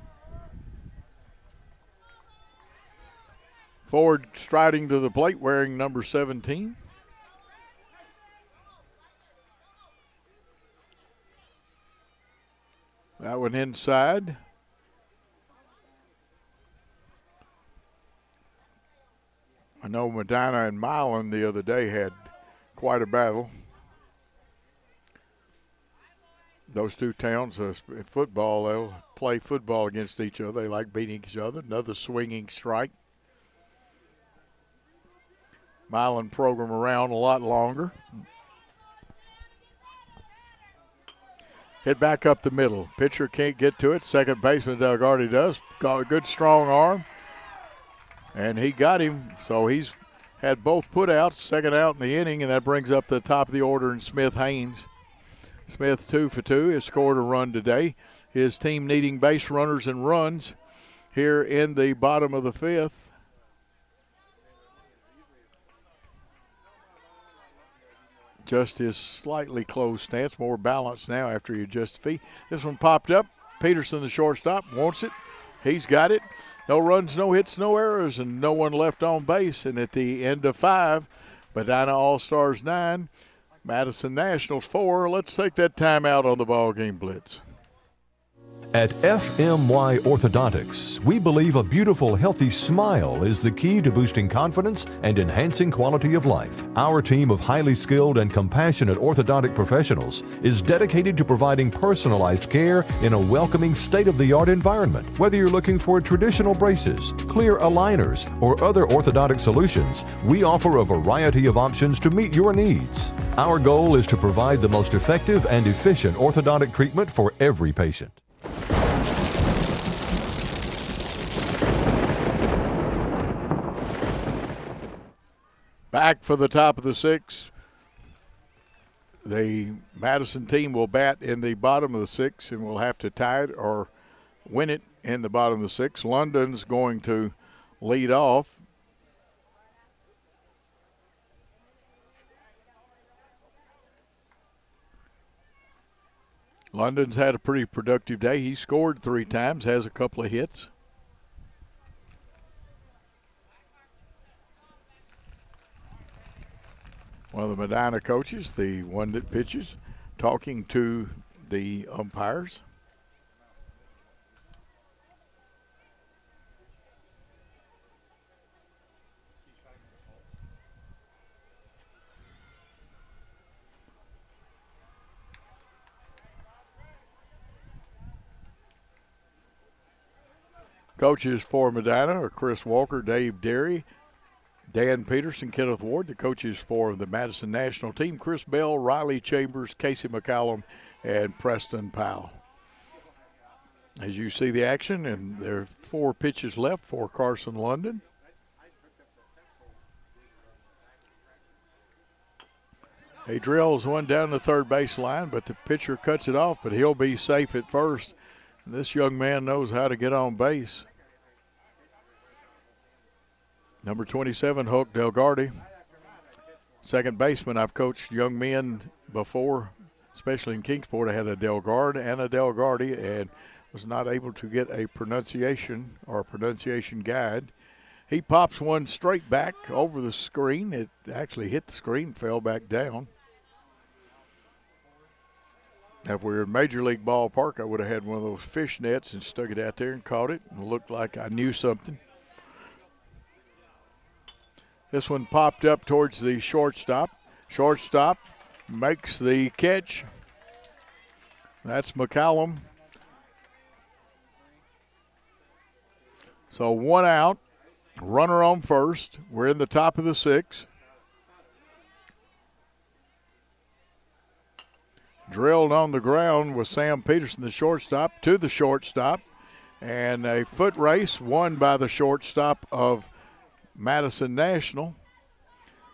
Ford striding to the plate wearing number 17. That one inside. I know Medina and Milan the other day had quite a battle. Those two towns, in football, they'll play football against each other. They like beating each other. Another swinging strike. Milan program around a lot longer. Hit back up the middle. Pitcher can't get to it. Second baseman Delgardi does. Got a good strong arm. And he got him. So he's had both put outs, second out in the inning, and that brings up the top of the order in Smith Haynes. Smith 2 for 2 has scored a run today. His team needing base runners and runs here in the bottom of the fifth. Just his slightly closed stance, more balanced now after he adjusts the feet. This one popped up. Peterson, the shortstop, wants it. He's got it. No runs, no hits, no errors, and no one left on base. And at the end of 5, Medina All-Stars 9, Madison Nationals 4. Let's take that timeout on the BallGame Blitz. At FMY Orthodontics, we believe a beautiful, healthy smile is the key to boosting confidence and enhancing quality of life. Our team of highly skilled and compassionate orthodontic professionals is dedicated to providing personalized care in a welcoming, state-of-the-art environment. Whether you're looking for traditional braces, clear aligners, or other orthodontic solutions, we offer a variety of options to meet your needs. Our goal is to provide the most effective and efficient orthodontic treatment for every patient. Back for the top of the 6. The Madison team will bat in the bottom of the 6 and will have to tie it or win it in the bottom of the 6. London's going to lead off. London's had a pretty productive day. He scored 3 times, has a couple of hits. One of the Medina coaches, the one that pitches, talking to the umpires. Coaches for Medina are Chris Walker, Dave Derry, Dan Peterson, Kenneth Ward. The coaches for the Madison national team, Chris Bell, Riley Chambers, Casey McCallum, and Preston Powell. As you see the action, and there are 4 pitches left for Carson London. He drills one down the third base line, but the pitcher cuts it off, but he'll be safe at first. And this young man knows how to get on base. Number 27, Hulk Delgardi. Second baseman, I've coached young men before, especially in Kingsport. I had a Delgard and a Delgardi and was not able to get a pronunciation or a pronunciation guide. He pops one straight back over the screen. It actually hit the screen, fell back down. If we were in Major League ballpark, I would have had one of those fish nets and stuck it out there and caught it. And looked like I knew something. This one popped up towards the shortstop. Shortstop makes the catch. That's McCallum. So 1 out, runner on first. We're in the top of the 6. Drilled on the ground with Sam Peterson, the shortstop, to the shortstop. And a foot race won by the shortstop of Madison National.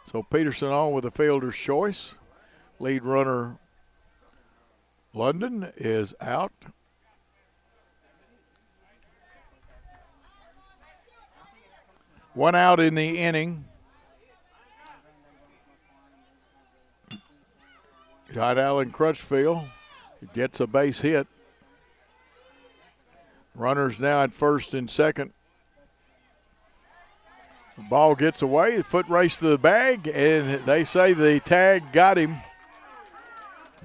So Peterson on with a fielder's choice. Lead runner London is out. One out in the inning. Got Allen Crutchfield. Gets a base hit. Runners now at first and second. The ball gets away. The foot race to the bag, and they say the tag got him.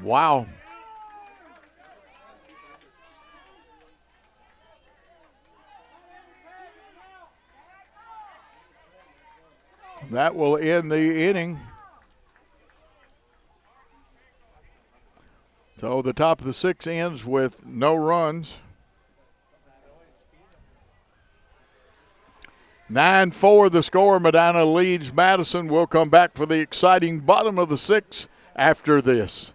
Wow. That will end the inning. So the top of the 6 ends with no runs. 9-4 the score. Medina leads Madison. We'll come back for the exciting bottom of the 6 after this.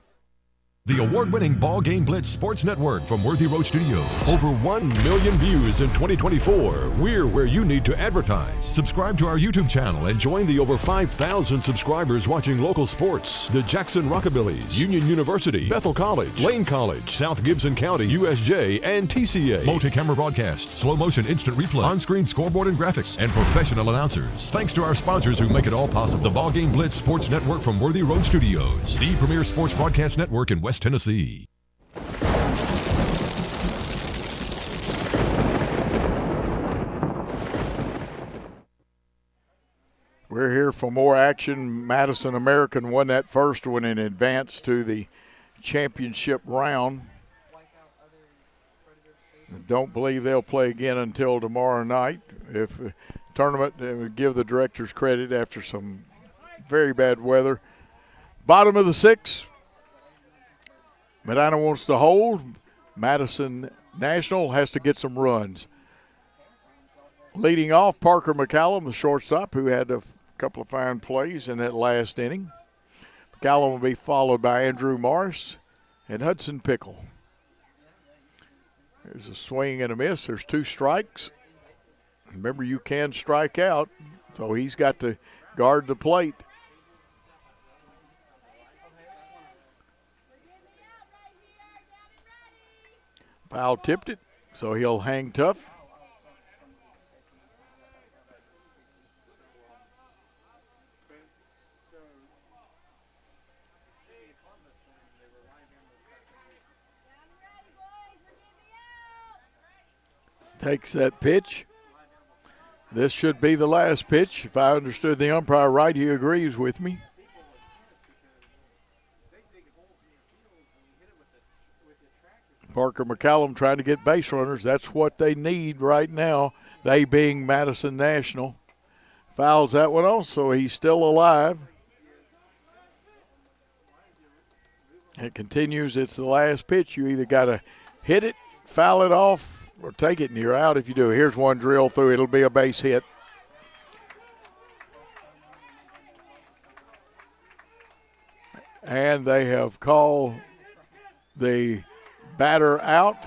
The award-winning BallGame Blitz Sports Network from Worthy Road Studios. Over 1 million views in 2024. We're where you need to advertise. Subscribe to our YouTube channel and join the over 5,000 subscribers watching local sports. The Jackson Rockabillies, Union University, Bethel College, Lane College, South Gibson County, USJ, and TCA. Multi-camera broadcasts, slow motion instant replay, on-screen scoreboard and graphics, and professional announcers. Thanks to our sponsors who make it all possible. The BallGame Blitz Sports Network from Worthy Road Studios. The premier sports broadcast network in West Tennessee. We're here for more action. Madison American won that first one and advanced to the championship round. Don't believe they'll play again until tomorrow night. If the tournament, they would give the directors credit after some very bad weather. Bottom of the 6. Medina wants to hold. Madison National has to get some runs. Leading off, Parker McCallum, the shortstop, who had a couple of fine plays in that last inning. McCallum will be followed by Andrew Morris and Hudson Pickle. There's a swing and a miss. There's 2 strikes. Remember, you can strike out, so he's got to guard the plate. Foul tipped it, so he'll hang tough. Takes that pitch. This should be the last pitch. If I understood the umpire right, he agrees with me. Parker McCallum trying to get base runners. That's what they need right now, they being Madison National. Fouls that one off, so he's still alive. It continues. It's the last pitch. You either got to hit it, foul it off, or take it, and you're out if you do. Here's one drill through. It'll be a base hit. And they have called the batter out.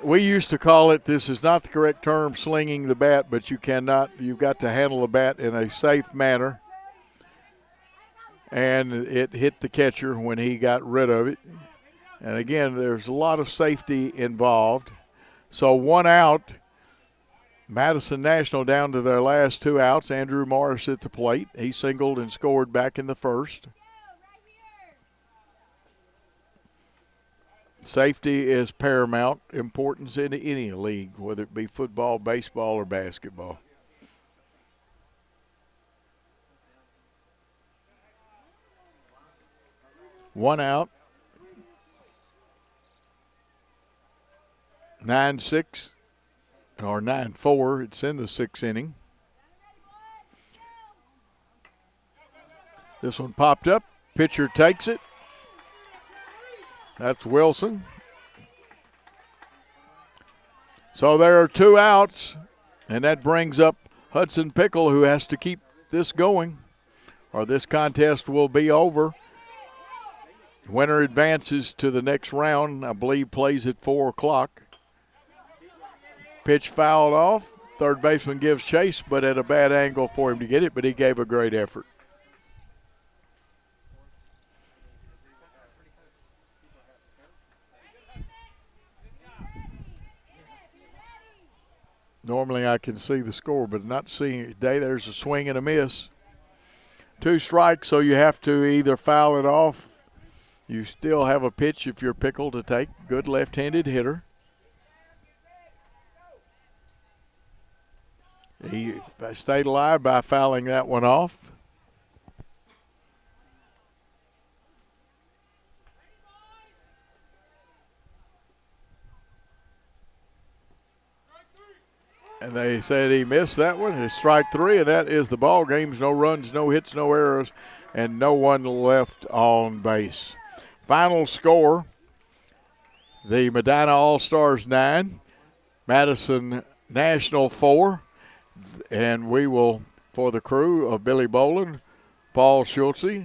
We used to call it, this is not the correct term, slinging the bat, but you cannot, you've got to handle the bat in a safe manner. And it hit the catcher when he got rid of it. And again, there's a lot of safety involved. So 1 out. Madison National down to their last 2 outs. Andrew Morris at the plate. He singled and scored back in the first. Safety is paramount importance in any league, whether it be football, baseball, or basketball. One out. 9-6 or 9-4. It's in the 6th inning. This one popped up. Pitcher takes it. That's Wilson. So there are 2 outs, and that brings up Hudson Pickle, who has to keep this going, or this contest will be over. Winner advances to the next round. I believe plays at 4 o'clock. Pitch fouled off. Third baseman gives chase, but at a bad angle for him to get it, but he gave a great effort. Normally I can see the score, but not seeing it today. There's a swing and a miss. 2 strikes, so you have to either foul it off. You still have a pitch if you're Pickle to take. Good left-handed hitter. He stayed alive by fouling that one off. And they said he missed that one. It's strike 3, and that is the ball game. No runs, no hits, no errors, and no one left on base. Final score, the Medina All-Stars 9, Madison National 4, and we will, for the crew of Billy Boland, Paul Schultze,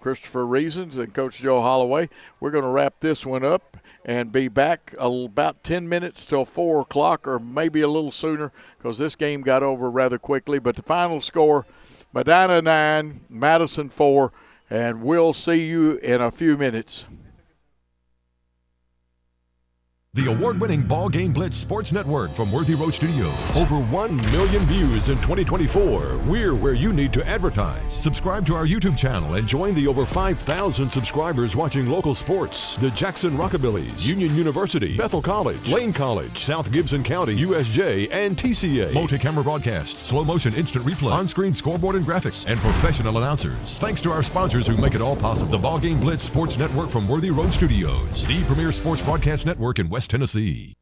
Christopher Reasons, and Coach Joe Holloway, we're going to wrap this one up and be back about 10 minutes till 4 o'clock, or maybe a little sooner, because this game got over rather quickly. But the final score, Medina 9, Madison 4, and we'll see you in a few minutes. The award-winning BallGame Blitz Sports Network from Worthy Road Studios. Over 1 million views in 2024. We're where you need to advertise. Subscribe to our YouTube channel and join the over 5,000 subscribers watching local sports. The Jackson Rockabillys, Union University, Bethel College, Lane College, South Gibson County, USJ, and TCA. Multi-camera broadcasts, slow-motion instant replay, on-screen scoreboard and graphics, and professional announcers. Thanks to our sponsors who make it all possible. The BallGame Blitz Sports Network from Worthy Road Studios. The premier sports broadcast network in West Tennessee.